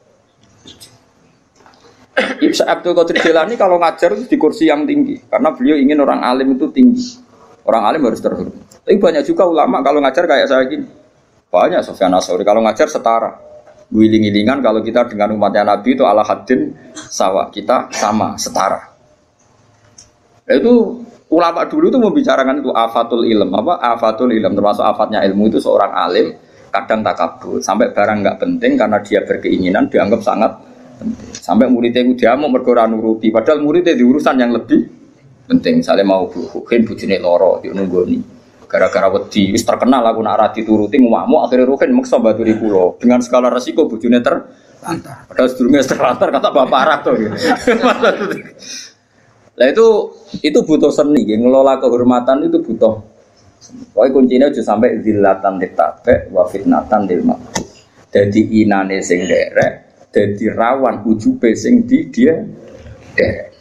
Ibnu Abdul Qadir Jilani kalau ngajar itu di kursi yang tinggi karena beliau ingin orang alim itu tinggi. Orang alim harus terhormat. Tapi banyak juga ulama kalau ngajar kayak saya gini. Banyak Sufyan Ats-Tsauri kalau ngajar setara. Guling-gilingan kalau kita dengan umatnya Nabi itu ala haddin sawa, kita sama, setara. Itu ulama dulu itu membicarakan itu afatul ilm, afatul ilm termasuk afatnya ilmu itu seorang alim kadang takabur sampai barang nggak penting karena dia berkeinginan dianggap sangat penting. Sampai muridnya itu dia mau mergo nuruti padahal muridnya di urusan yang lebih penting. Misalnya mau bukin bujune loro di nunggoni gara-gara wedi wis terkenal aku nak ra dituruti ngamuk akhirnya Ruhin maksa baturi kula dengan segala resiko bojone terlantar. Padahal sedurunge terlantar kata bapak arah to. Lah itu butuh seni, ngelola kehormatan itu butuh. Pokoknya kuncinya aja sampai zillatan ditabe wa fitnatan lil maqtu. Dadi inane sing derek, dadi rawan ujube sing di dia derek.